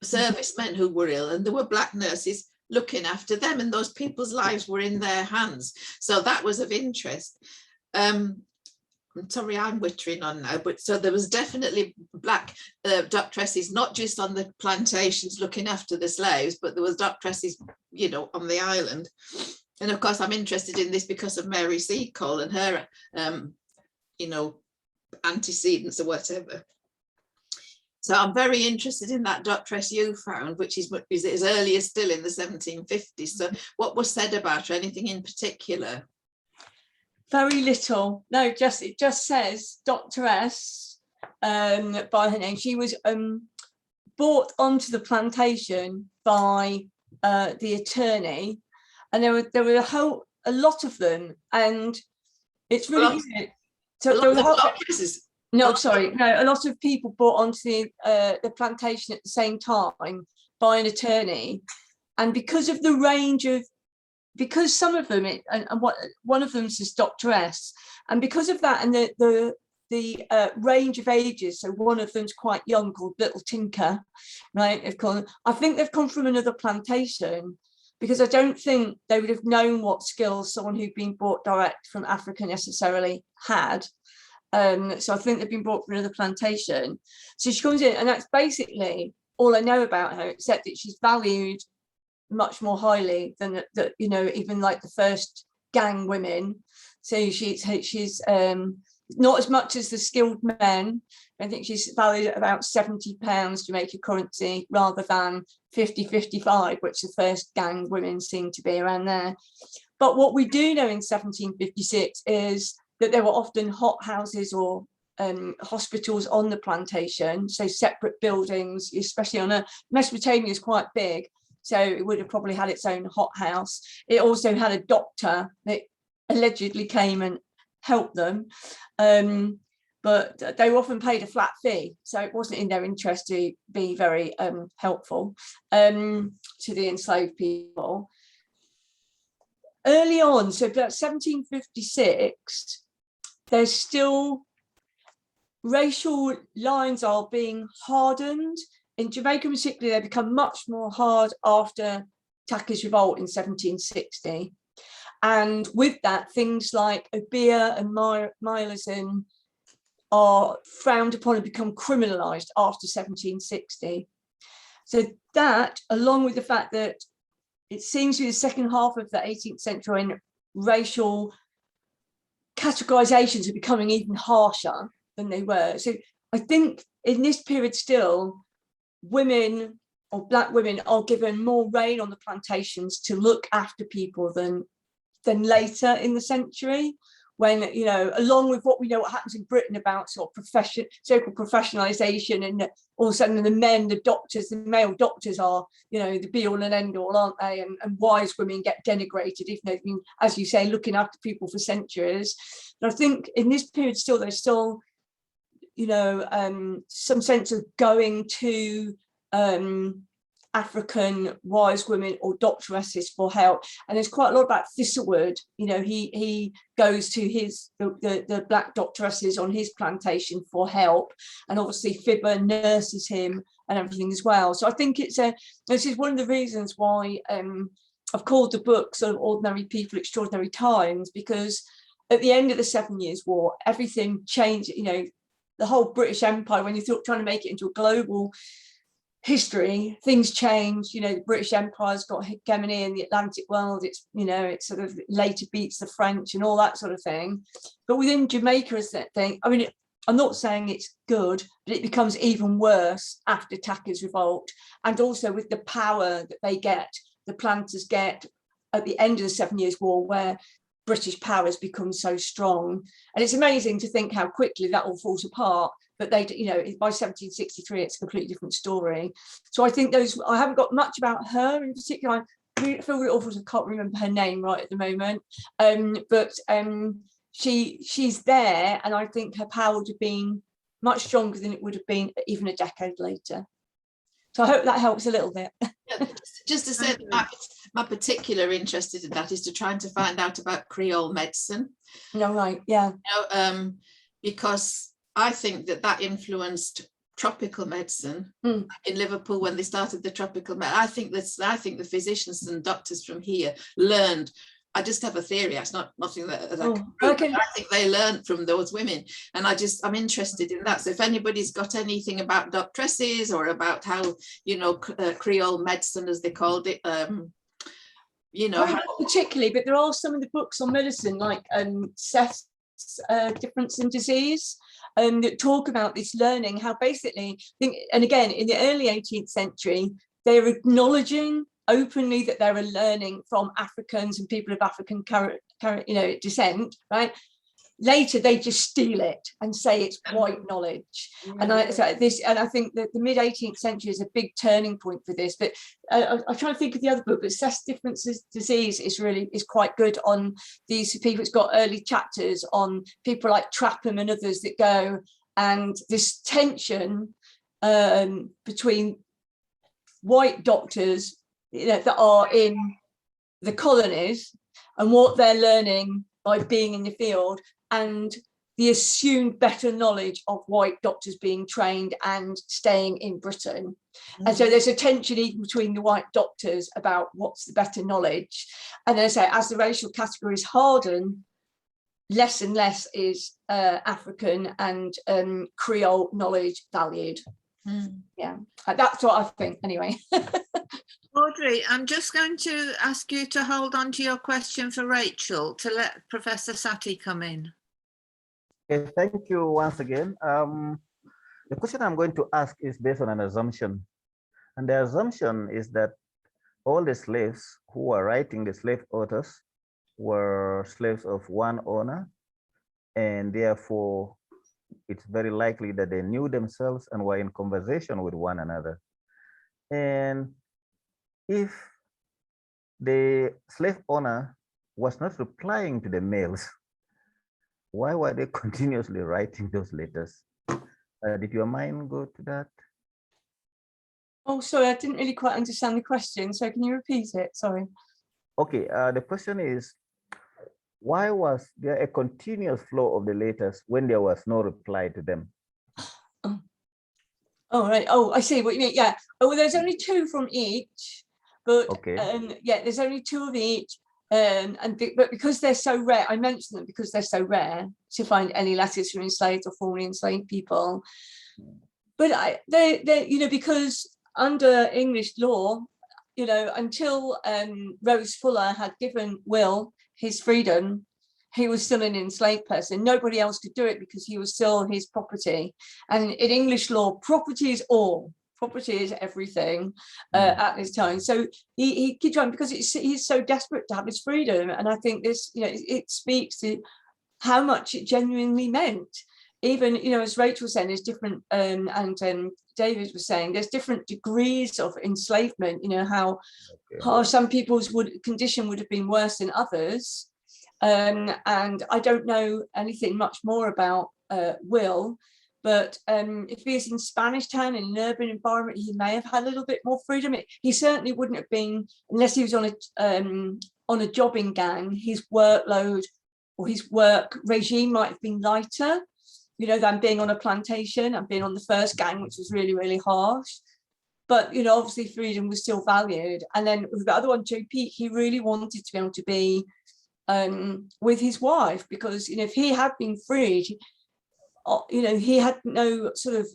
servicemen who were ill, and there were black nurses looking after them, and those people's lives were in their hands. So that was of interest. I'm sorry, I'm wittering on now, but so there was definitely black doctresses, not just on the plantations looking after the slaves, but there was doctresses, you know, on the island. And of course, I'm interested in this because of Mary Seacole and her, you know, antecedents or whatever. So I'm very interested in that doctress you found, which is as early as still in the 1750s. So what was said about her? Anything in particular? Very little. No, it just says doctoress by her name. She was brought onto the plantation by the attorney, and there were a lot of them, and it's really good. So there was a a lot of people brought onto the plantation at the same time by an attorney, and because of the range of, because some of them one of them says doctoress, and because of that and the range of ages, so one of them's quite young called Little Tinker, right? I think they've come from another plantation, because I don't think they would have known what skills someone who'd been brought direct from Africa necessarily had. So I think they've been brought from another plantation. So she comes in, and that's basically all I know about her, except that she's valued much more highly than the you know, even like the first gang women. So she's not as much as the skilled men. I think she's valued at about £70 Jamaica currency rather than 50-55, which the first gang women seem to be around there. But what we do know in 1756 is that there were often hot houses or hospitals on the plantation, so separate buildings, especially on Mesopotamia is quite big, so it would have probably had its own hot house. It also had a doctor that allegedly came and helped them. but they were often paid a flat fee, so it wasn't in their interest to be very helpful to the enslaved people. Early on, so about 1756, there's still racial lines are being hardened. In Jamaica particularly, they become much more hard after Tacker's revolt in 1760. And with that, things like obeah and nihilism are frowned upon and become criminalised after 1760. So that, along with the fact that it seems to be the second half of the 18th century when racial categorisations are becoming even harsher than they were. So I think in this period still, women or black women are given more reign on the plantations to look after people than later in the century, when, you know, along with what we know what happens in Britain about sort of so-called professionalisation, and all of a sudden the men, the doctors, the male doctors are, you know, the be-all and end-all, aren't they? And wise women get denigrated, even though they've been, as you say, looking after people for centuries. And I think in this period still, there's still, you know, some sense of going to African wise women or doctoresses for help. And there's quite a lot about Thistlewood. You know, he goes to the black doctoresses on his plantation for help, and obviously Fibber nurses him and everything as well. So I think this is one of the reasons why I've called the book sort of Ordinary People, Extraordinary Times, because at the end of the 7 Years' War, everything changed. You know, the whole British Empire, when you thought trying to make it into a global history, things change. You know, the British Empire's got hegemony in the Atlantic world. It's, you know, it sort of later beats the French and all that sort of thing. But within Jamaica is that thing. I mean, I'm not saying it's good, but it becomes even worse after Tacker's revolt, and also with the power that they get, the planters get at the end of the 7 Years' War, where British powers become so strong. And it's amazing to think how quickly that all falls apart. But they, you know, by 1763, it's a completely different story. So I think those, I haven't got much about her in particular. I feel really awful, I can't remember her name right at the moment. But she's there, and I think her power would have been much stronger than it would have been even a decade later. So I hope that helps a little bit. Yeah, just to say that my particular interest in that is to trying to find out about Creole medicine. No, right, yeah. You know, because I think that influenced tropical medicine in Liverpool when they started the tropical medicine. I think the physicians and doctors from here learned. I just have a theory. It's not nothing that I think they learned from those women, and I'm interested in that. So if anybody's got anything about doctresses or about how, you know, Creole medicine, as they called it, you know, not particularly, but there are some of the books on medicine, like Seth's Difference in Disease, that talk about this learning, how basically, and again, in the early 18th century, they're acknowledging openly that they were learning from Africans and people of African descent, right? Later, they just steal it and say it's white knowledge. And I think that the mid 18th century is a big turning point for this. But I'm trying to think of the other book, but Seth's Difference in Disease is quite good on these people. It's got early chapters on people like Trapham and others that go, and this tension between white doctors, you know, that are in the colonies and what they're learning by being in the field, and the assumed better knowledge of white doctors being trained and staying in Britain. And so there's a tension even between the white doctors about what's the better knowledge. And then I say, as the racial categories harden, less and less is African and Creole knowledge valued. Yeah, that's what I think anyway. Audrey, I'm just going to ask you to hold on to your question for Rachel to let Professor Satie come in. Okay, thank you once again. The question I'm going to ask is based on an assumption. And the assumption is that all the slaves who were writing, the slave authors, were slaves of one owner. And therefore, it's very likely that they knew themselves and were in conversation with one another. And if the slave owner was not replying to the mails, why were they continuously writing those letters? Did your mind go to that? Oh, sorry, I didn't really quite understand the question. So can you repeat it? Sorry. Okay, the question is, why was there a continuous flow of the letters when there was no reply to them? Oh, right. Oh, I see what you mean. Yeah. Oh, well, there's only 2 from each, but Okay. yeah, there's only 2 of each. But because they're so rare, I mentioned them because they're so rare to find any letters from enslaved or formerly enslaved people. But they you know, because under English law, you know, until Rose Fuller had given Will his freedom, he was still an enslaved person. Nobody else could do it because he was still his property. And in English law, property is all. Property is everything at this time. So he keeps trying because he's so desperate to have his freedom. And I think this, you know, it speaks to how much it genuinely meant. Even, you know, as Rachel was saying, there's different, and David was saying, there's different degrees of enslavement, you know, how some people's condition would have been worse than others. And I don't know anything much more about Will, but if he was in Spanish Town in an urban environment, he may have had a little bit more freedom. He certainly wouldn't have been, unless he was on a jobbing gang, his workload or his work regime might have been lighter, you know, than being on a plantation and being on the first gang, which was really, really harsh. But, you know, obviously freedom was still valued. And then with the other one, Joe Peake, he really wanted to be able to be with his wife, because, you know, if he had been freed, you know, he had no sort of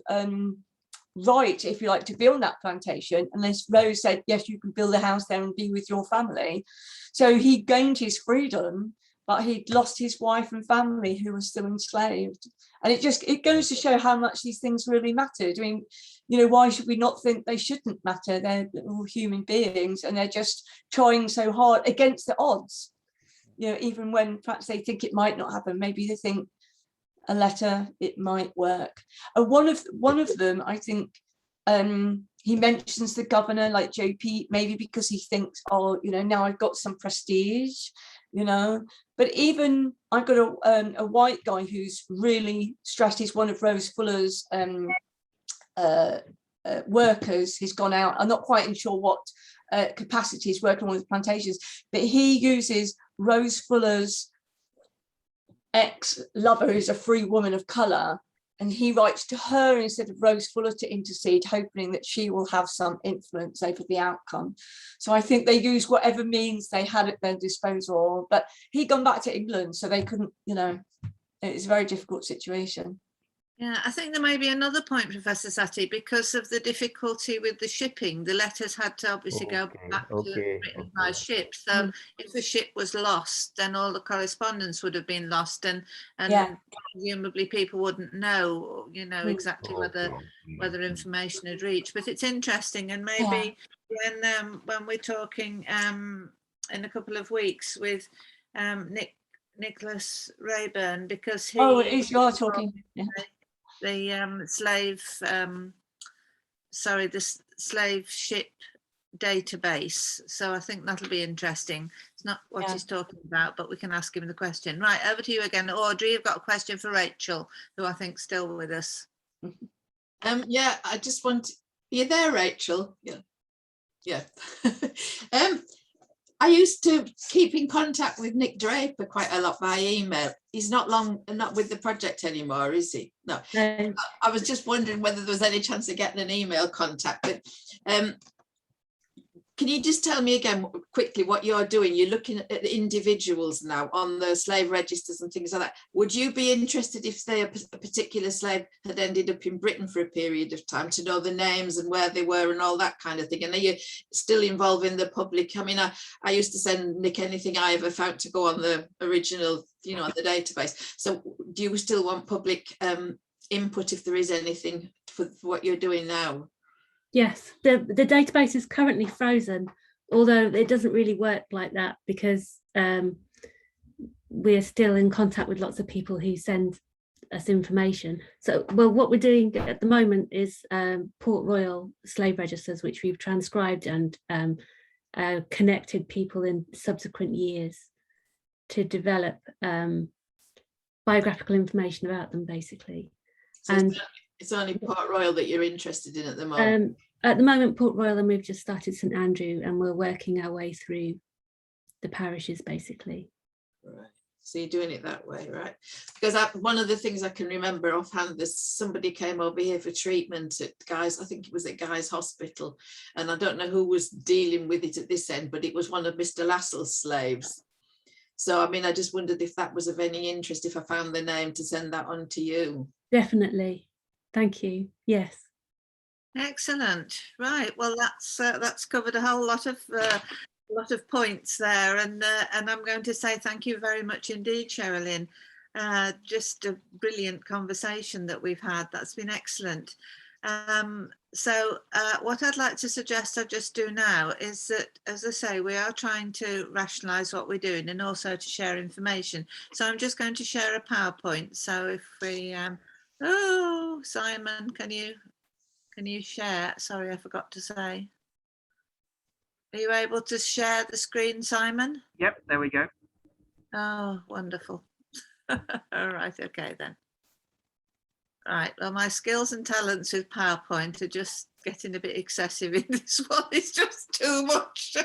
right, if you like, to be on that plantation unless Rose said, yes, you can build a house there and be with your family. So he gained his freedom, but he'd lost his wife and family who were still enslaved. And it goes to show how much these things really mattered. I mean, you know, why should we not think they shouldn't matter? They're all human beings and they're just trying so hard against the odds. You know, even when perhaps they think it might not happen, maybe they think a letter, it might work. One of them, I think, he mentions the governor, like Joe Peake, maybe because he thinks, oh, you know, now I've got some prestige, you know. But even I've got a white guy who's really stressed. He's one of Rose Fuller's workers. He's gone out. I'm not quite sure what capacity he's working on with plantations, but he uses Rose Fuller's ex-lover, who's a free woman of colour, and he writes to her instead of Rose Fuller to intercede, hoping that she will have some influence over the outcome. So I think they used whatever means they had at their disposal, but he'd gone back to England, so they couldn't, you know, it's a very difficult situation. Yeah, I think there may be another point, Professor Satie, because of the difficulty with the shipping. The letters had to obviously go back to Britain by ship. So if a ship was lost, then all the correspondence would have been lost, and presumably people wouldn't know, you know, exactly whether information had reached. But it's interesting, and maybe when we're talking in a couple of weeks with Nicholas Rayburn, because he you're talking. The slave ship database. So I think that'll be interesting. It's not what he's talking about, but we can ask him the question. Right, over to you again, Audrey. You've got a question for Rachel, who I think is still with us. Yeah, I just want. Are you there, Rachel? Yeah. I used to keep in contact with Nick Draper quite a lot by email. He's not with the project anymore, is he? No. I was just wondering whether there was any chance of getting an email contact. But can you just tell me again quickly what you're doing? You're looking at the individuals now on the slave registers and things like that. Would you be interested if, say, a particular slave had ended up in Britain for a period of time to know the names and where they were and all that kind of thing? And are you still involving the public? I mean, I used to send Nick anything I ever found to go on the original, you know, on the database. So do you still want public input if there is anything for what you're doing now? Yes, the database is currently frozen, although it doesn't really work like that because we're still in contact with lots of people who send us information. So, well, what we're doing at the moment is Port Royal slave registers, which we've transcribed and connected people in subsequent years to develop biographical information about them, basically. So And it's only Port Royal that you're interested in at the moment? at the moment, Port Royal, and we've just started St Andrew, and we're working our way through the parishes, basically. Right. So you're doing it that way, right? Because one of the things I can remember offhand, there's somebody came over here for treatment at Guy's, I think it was at Guy's Hospital, and I don't know who was dealing with it at this end, but it was one of Mr. Lascelles' slaves. So, I mean, I just wondered if that was of any interest, if I found the name, to send that on to you. Definitely. Thank you. Yes. Excellent. Right. Well, that's covered a whole lot of points there, and I'm going to say thank you very much indeed, Sheryllynne. Just a brilliant conversation that we've had. That's been excellent. So what I'd like to suggest I just do now is that, as I say, we are trying to rationalise what we're doing and also to share information. So I'm just going to share a PowerPoint. So if we, oh, Simon, can you share? Sorry, I forgot to say. Are you able to share the screen, Simon? Yep, there we go. Oh, wonderful. All right, okay then. Right, well, my skills and talents with PowerPoint are just getting a bit excessive in this one. It's just too much.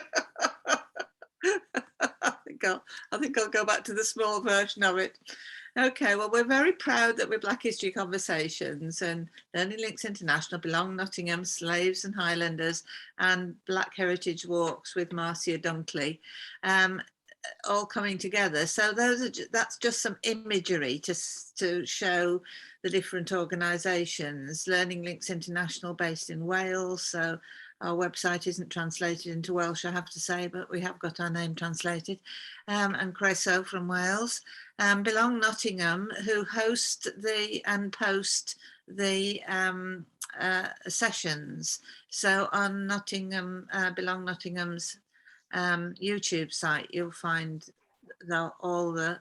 I think I'll go back to the small version of it. Okay, well, we're very proud that we're Black History Conversations and Learning Links International, Belong Nottingham, Slaves and Highlanders, and Black Heritage Walks with Marcia Dunkley, all coming together. So that's just some imagery to show the different organisations. Learning Links International based in Wales, so our website isn't translated into Welsh, I have to say, but we have got our name translated. And Creso from Wales. Belong Nottingham, who host and post the sessions. So on Nottingham, Belong Nottingham's YouTube site, you'll find all the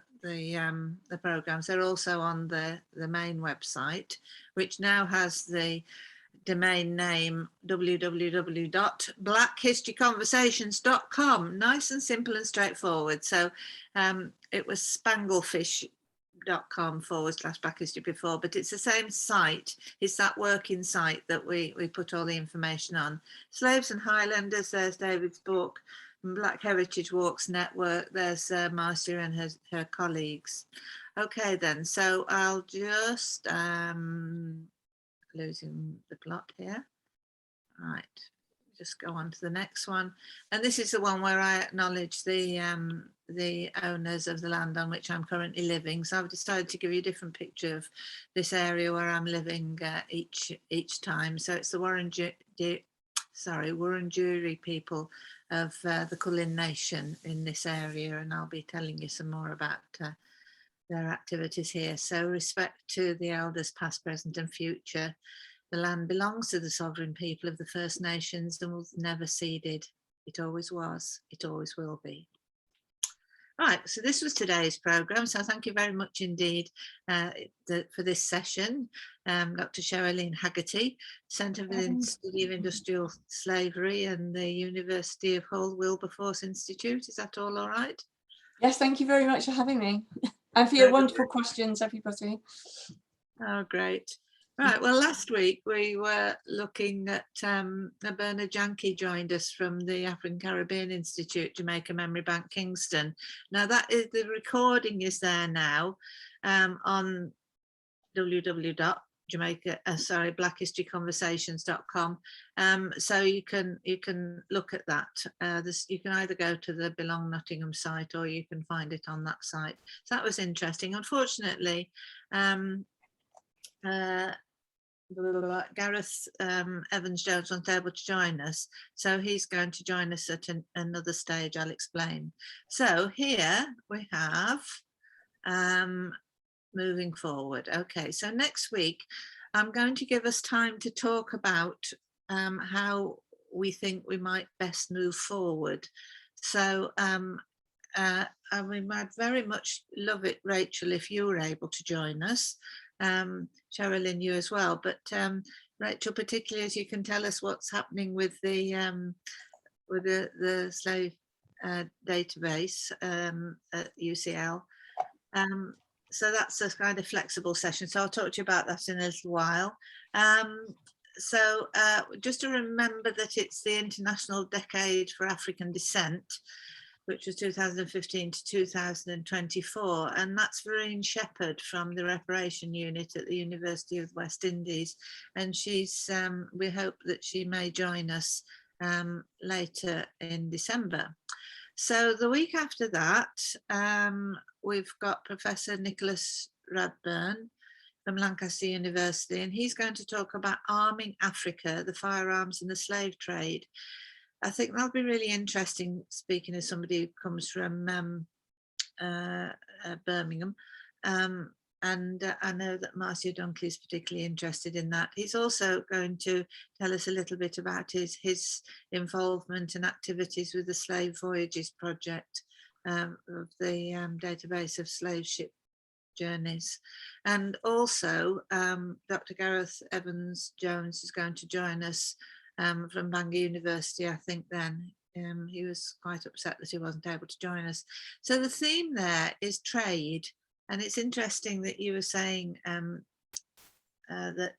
programs. They're also on the main website, which now has the domain name www.blackhistoryconversations.com. Nice and simple and straightforward. So it was spanglefish.com/Black History before, but it's the same site. It's that working site that we put all the information on. Slaves and Highlanders, there's David's book. Black Heritage Walks Network, there's Marcia and her colleagues. Okay then, so I'll just losing the plot here. Right, just go on to the next one. And this is the one where I acknowledge the owners of the land on which I'm currently living. So I've decided to give you a different picture of this area where I'm living each time. So it's the Wurundjeri people of the Kulin Nation in this area, and I'll be telling you some more about their activities here. So respect to the elders past, present and future. The land belongs to the sovereign people of the First Nations and was never ceded. It always was, it always will be. Right, so this was today's programme. So thank you very much indeed for this session. Dr. Sheryllynne Haggerty, Centre for the Study of Industrial Slavery and the University of Hull Wilberforce Institute. Is that all right? Yes, thank you very much for having me. And for your wonderful questions, everybody. Oh, great. Right, well, last week we were looking at Bernard Janke joined us from the African Caribbean Institute, Jamaica Memory Bank, Kingston. Now that is, the recording is there now on blackhistoryconversations.com. So you can look at that. You can either go to the Belong Nottingham site or you can find it on that site. So that was interesting. Unfortunately, Gareth Evans-Jones wasn't able to join us, so he's going to join us at another stage. I'll explain. So here we have moving forward. Okay, so next week I'm going to give us time to talk about how we think we might best move forward. So I mean, I'd very much love it, Rachel, if you were able to join us. Sheryllynne, you as well, but Rachel, particularly as you can tell us what's happening with the slave database at UCL. So that's a kind of flexible session. So I'll talk to you about that in a little while. Just to remember that it's the International Decade for African Descent, which was 2015 to 2024. And that's Sheryllynne Shepherd from the Reparation Unit at the University of the West Indies. And she's, we hope that she may join us later in December. So the week after that, we've got Professor Nicholas Radburn from Lancaster University, and he's going to talk about arming Africa, the firearms and the slave trade. I think that'll be really interesting, speaking as somebody who comes from Birmingham. And I know that Marcia Dunkley is particularly interested in that. He's also going to tell us a little bit about his involvement and activities with the Slave Voyages project of the database of slave ship journeys. And also Dr. Gareth Evans-Jones is going to join us from Bangor University, I think then. He was quite upset that he wasn't able to join us. So the theme there is trade. And it's interesting that you were saying that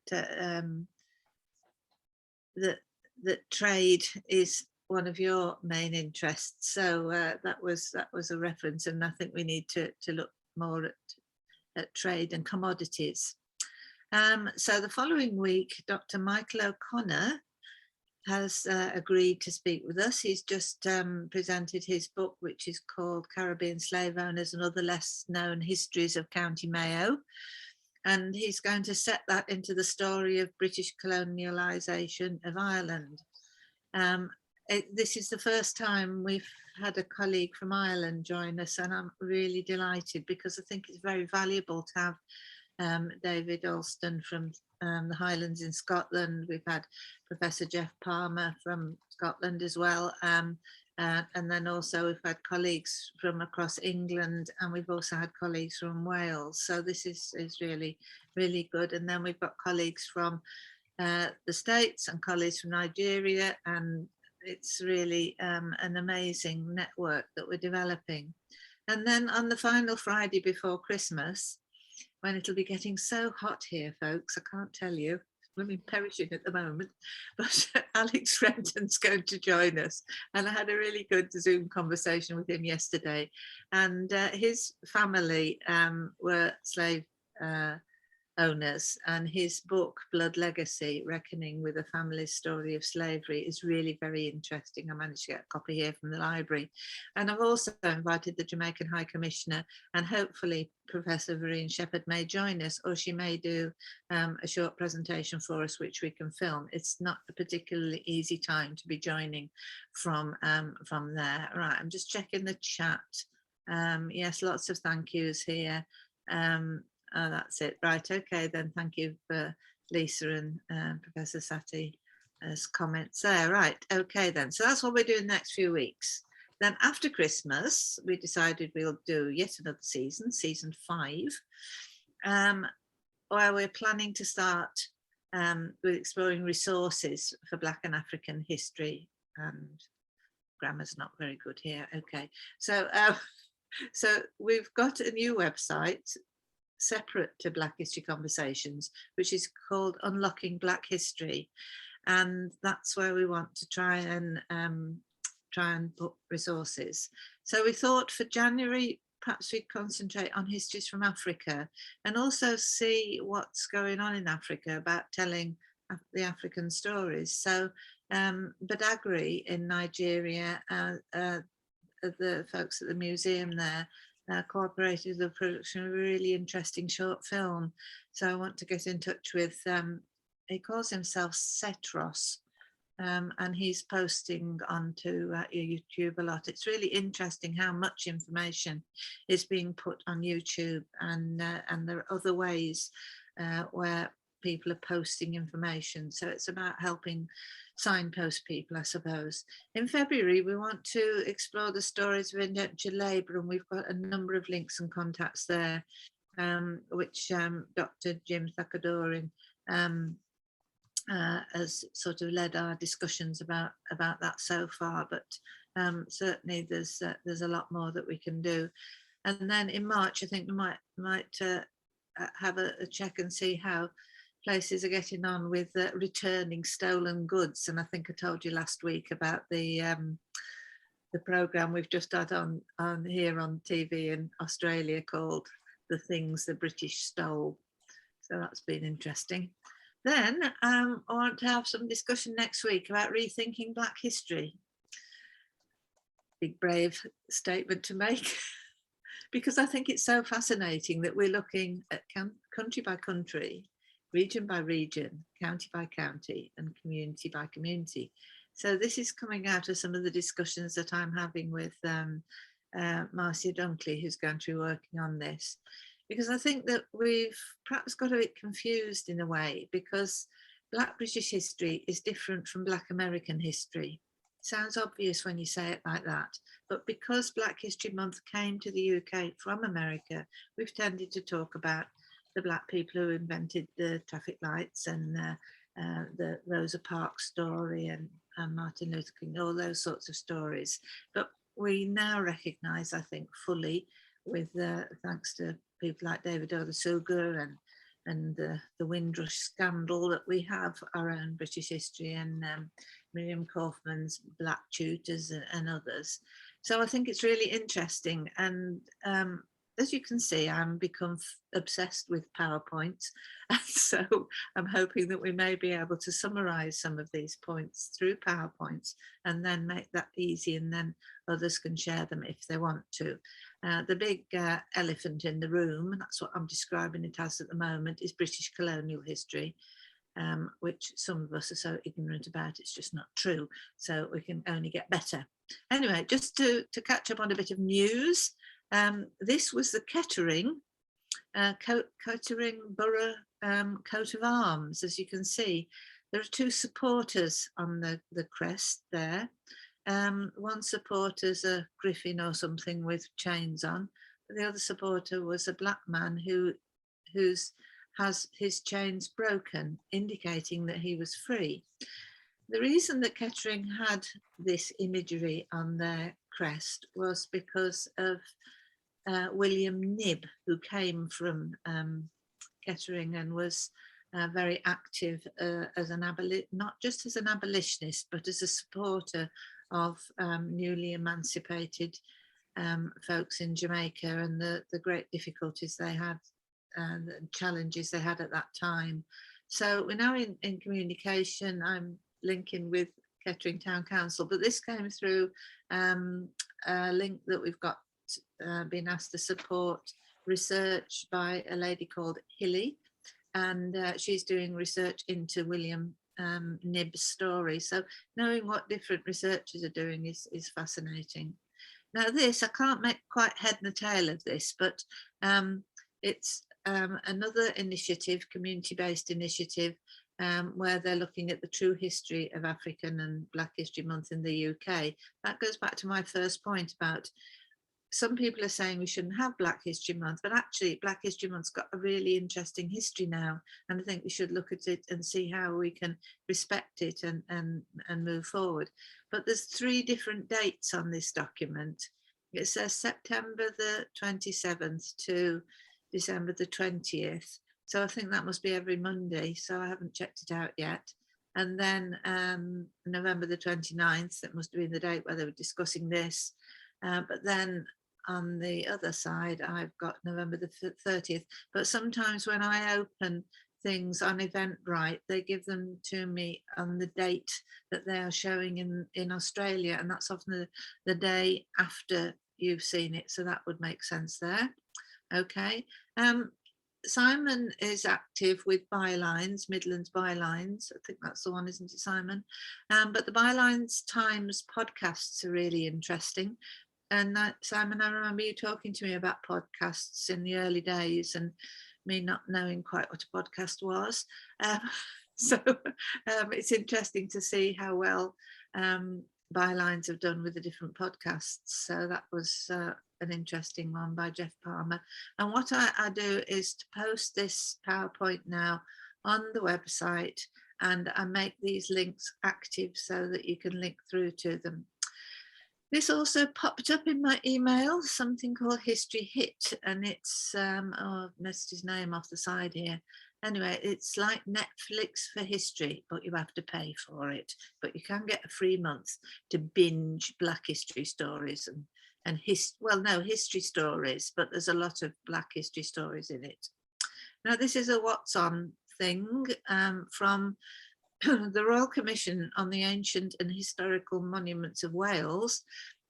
trade is one of your main interests. So that was a reference, and I think we need to look more at trade and commodities. So the following week, Dr. Michael O'Connor has agreed to speak with us. He's just presented his book, which is called Caribbean Slave Owners and Other Less Known Histories of County Mayo. And he's going to set that into the story of British colonialisation of Ireland. This is the first time we've had a colleague from Ireland join us, and I'm really delighted because I think it's very valuable to have David Alston from the Highlands in Scotland. We've had Professor Jeff Palmer from Scotland as well. And then also we've had colleagues from across England, and we've also had colleagues from Wales. So this is really, really good. And then we've got colleagues from the States and colleagues from Nigeria, and it's really an amazing network that we're developing. And then on the final Friday before Christmas, when it'll be getting so hot here, folks, I can't tell you, I'm perishing at the moment, but Alex Renton's going to join us. And I had a really good Zoom conversation with him yesterday. And his family were slave owners, and his book, Blood Legacy, Reckoning with a Family's Story of Slavery, is really very interesting. I managed to get a copy here from the library. And I've also invited the Jamaican High Commissioner, and hopefully Professor Sheryllynne Shepherd may join us, or she may do a short presentation for us, which we can film. It's not a particularly easy time to be joining from there. Right, I'm just checking the chat. Yes, lots of thank yous here. Oh, that's it. Right. Okay, then. Thank you for Lisa and Professor Satie as comments there. Right. Okay, then. So that's what we're doing the next few weeks. Then after Christmas, we decided we'll do yet another season, season 5, where we're planning to start with exploring resources for Black and African history. And grammar's not very good here. Okay. So we've got a new website separate to Black History Conversations, which is called Unlocking Black History, and that's where we want to try and book resources. So we thought for January perhaps we'd concentrate on histories from Africa and also see what's going on in Africa about telling the African stories. So Badagry in Nigeria, the folks at the museum there, cooperated with the production of a really interesting short film. So I want to get in touch with, he calls himself Setros, and he's posting onto YouTube a lot. It's really interesting how much information is being put on YouTube, and there are other ways where people are posting information. So it's about helping signpost people, I suppose. In February, we want to explore the stories of indentured labour, and we've got a number of links and contacts there, which Dr. Jim Thakadorin has sort of led our discussions about that so far, but certainly there's a lot more that we can do. And then in March, I think we might have a check and see how places are getting on with returning stolen goods. And I think I told you last week about the programme we've just had on here on TV in Australia called The Things the British Stole. So that's been interesting. Then I want to have some discussion next week about rethinking Black history. Big brave statement to make, because I think it's so fascinating that we're looking at country by country, region by region, county by county, and community by community. So this is coming out of some of the discussions that I'm having with Marcia Dunkley, who's going to be working on this. Because I think that we've perhaps got a bit confused in a way, because Black British history is different from Black American history. Sounds obvious when you say it like that, but because Black History Month came to the UK from America, we've tended to talk about the Black people who invented the traffic lights and the Rosa Parks story and Martin Luther King, all those sorts of stories. But we now recognise, I think, fully, with thanks to people like David Odasuga and the Windrush scandal, that we have our own British history, and Miriam Kaufman's Black Tutors and others. So I think it's really interesting. And as you can see, I'm become obsessed with PowerPoints. And so I'm hoping that we may be able to summarize some of these points through PowerPoints and then make that easy, and then others can share them if they want to. The big elephant in the room, that's what I'm describing it as at the moment, is British colonial history, which some of us are so ignorant about, it's just not true. So we can only get better. Anyway, just to catch up on a bit of news, this was the Kettering Borough coat of arms. As you can see, there are two supporters on the crest there. One supporter's a griffin or something with chains on. The other supporter was a black man who has his chains broken, indicating that he was free. The reason that Kettering had this imagery on their crest was because of William Knibb, who came from Kettering and was very active as not just as an abolitionist, but as a supporter of newly emancipated folks in Jamaica and the great difficulties they had and the challenges they had at that time. So we're now in communication. I'm linking with Kettering Town Council, but this came through a link that we've got been asked to support research by a lady called Hilly, and she's doing research into William Knibb's story. So knowing what different researchers are doing is fascinating. Now this, I can't make quite head and tail of this, but it's another initiative, community-based initiative, where they're looking at the true history of African and Black History Month in the UK. That goes back to my first point about some people are saying we shouldn't have Black History Month, but actually Black History Month's got a really interesting history now, and I think we should look at it and see how we can respect it and move forward. But there's 3 different dates on this document. It says September the 27th to December the 20th. So I think that must be every Monday. So I haven't checked it out yet. And then November the 29th, that must have been the date where they were discussing this. But then on the other side, I've got November the 30th. But sometimes when I open things on Eventbrite, they give them to me on the date that they are showing in Australia. And that's often the day after you've seen it. So that would make sense there. Okay. Simon is active with Bylines, Midlands Bylines. I think that's the one, isn't it, Simon? But the Bylines Times podcasts are really interesting. And Simon, I remember you talking to me about podcasts in the early days and me not knowing quite what a podcast was. So it's interesting to see how well Bylines have done with the different podcasts. So that was an interesting one by Jeff Palmer. And what I do is to post this PowerPoint now on the website, and I make these links active so that you can link through to them. This also popped up in my email, something called History Hit, and it's, oh, I've missed his name off the side here. Anyway, it's like Netflix for history, but you have to pay for it. But you can get a free month to binge Black history stories and history stories, but there's a lot of Black history stories in it. Now, this is a What's On thing from the Royal Commission on the Ancient and Historical Monuments of Wales,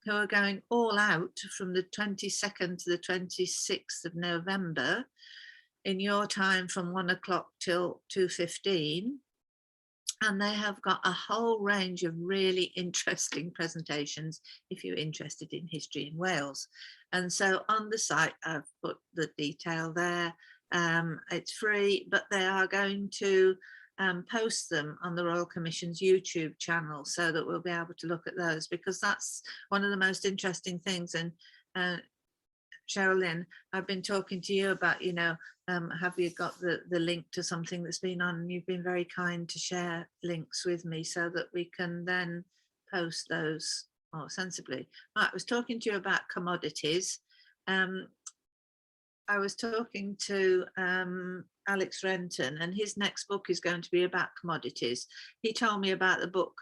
who are going all out from the 22nd to the 26th of November in your time from 1 o'clock till 2:15. And they have got a whole range of really interesting presentations if you're interested in history in Wales. And so on the site, I've put the detail there. It's free, but they are going to post them on the Royal Commission's YouTube channel so that we'll be able to look at those, because that's one of the most interesting things. And Sheryllynne, I've been talking to you about, have you got the link to something that's been on, and you've been very kind to share links with me so that we can then post those more sensibly. Right, I was talking to you about commodities. I was talking to Alex Renton, and his next book is going to be about commodities. He told me about the book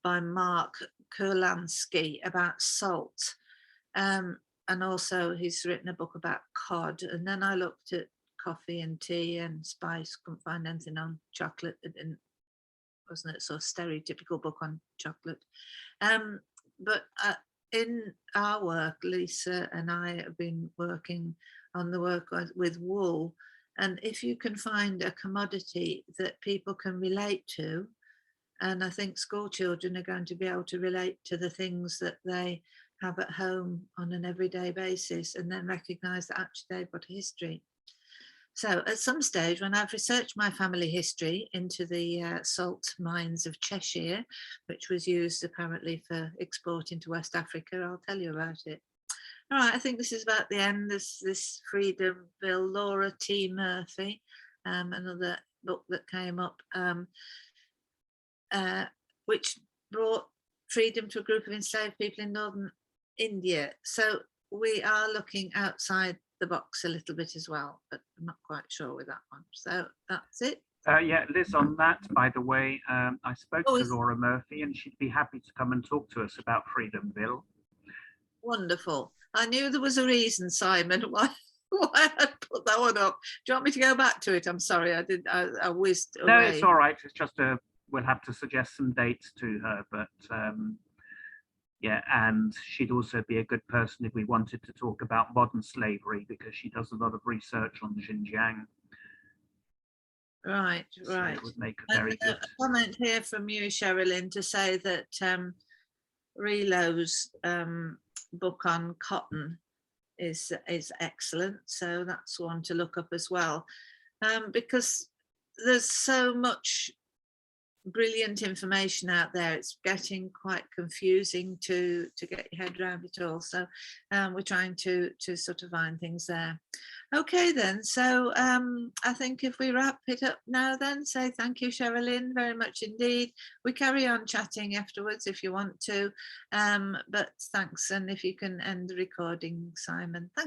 by Mark Kurlansky about salt. And also he's written a book about cod. And then I looked at coffee and tea and spice, couldn't find anything on chocolate. Wasn't it so stereotypical book on chocolate? But in our work, Lisa and I have been working on the work with wool. And if you can find a commodity that people can relate to, and I think school children are going to be able to relate to the things that they have at home on an everyday basis, and then recognize that actually they've got a history. So at some stage, when I've researched my family history into the salt mines of Cheshire, which was used apparently for export into West Africa, I'll tell you about it. All right, I think this is about the end. This Freedom Bill, Laura T. Murphy, another book that came up, which brought freedom to a group of enslaved people in northern India. So we are looking outside the box a little bit as well, but I'm not quite sure with that one. So that's it. Yeah, Liz, on that, by the way, I spoke to Laura Murphy, and she'd be happy to come and talk to us about Freedom Bill. Wonderful. I knew there was a reason, Simon, why I put that one up. Do you want me to go back to it? I'm sorry, I whizzed away. No, it's all right. It's just we'll have to suggest some dates to her, but yeah, and she'd also be a good person if we wanted to talk about modern slavery, because she does a lot of research on Xinjiang. Right, so right. It would make a very good a comment here from you, Sheryllynne, to say that Relo's book on cotton is excellent. So that's one to look up as well, because there's so much brilliant information out there. It's getting quite confusing to get your head around it all. So we're trying to sort of find things there. Okay then, so I think if we wrap it up now then, say thank you, Sheryllynne, very much indeed. We carry on chatting afterwards if you want to, but thanks. And if you can end the recording, Simon. Thanks.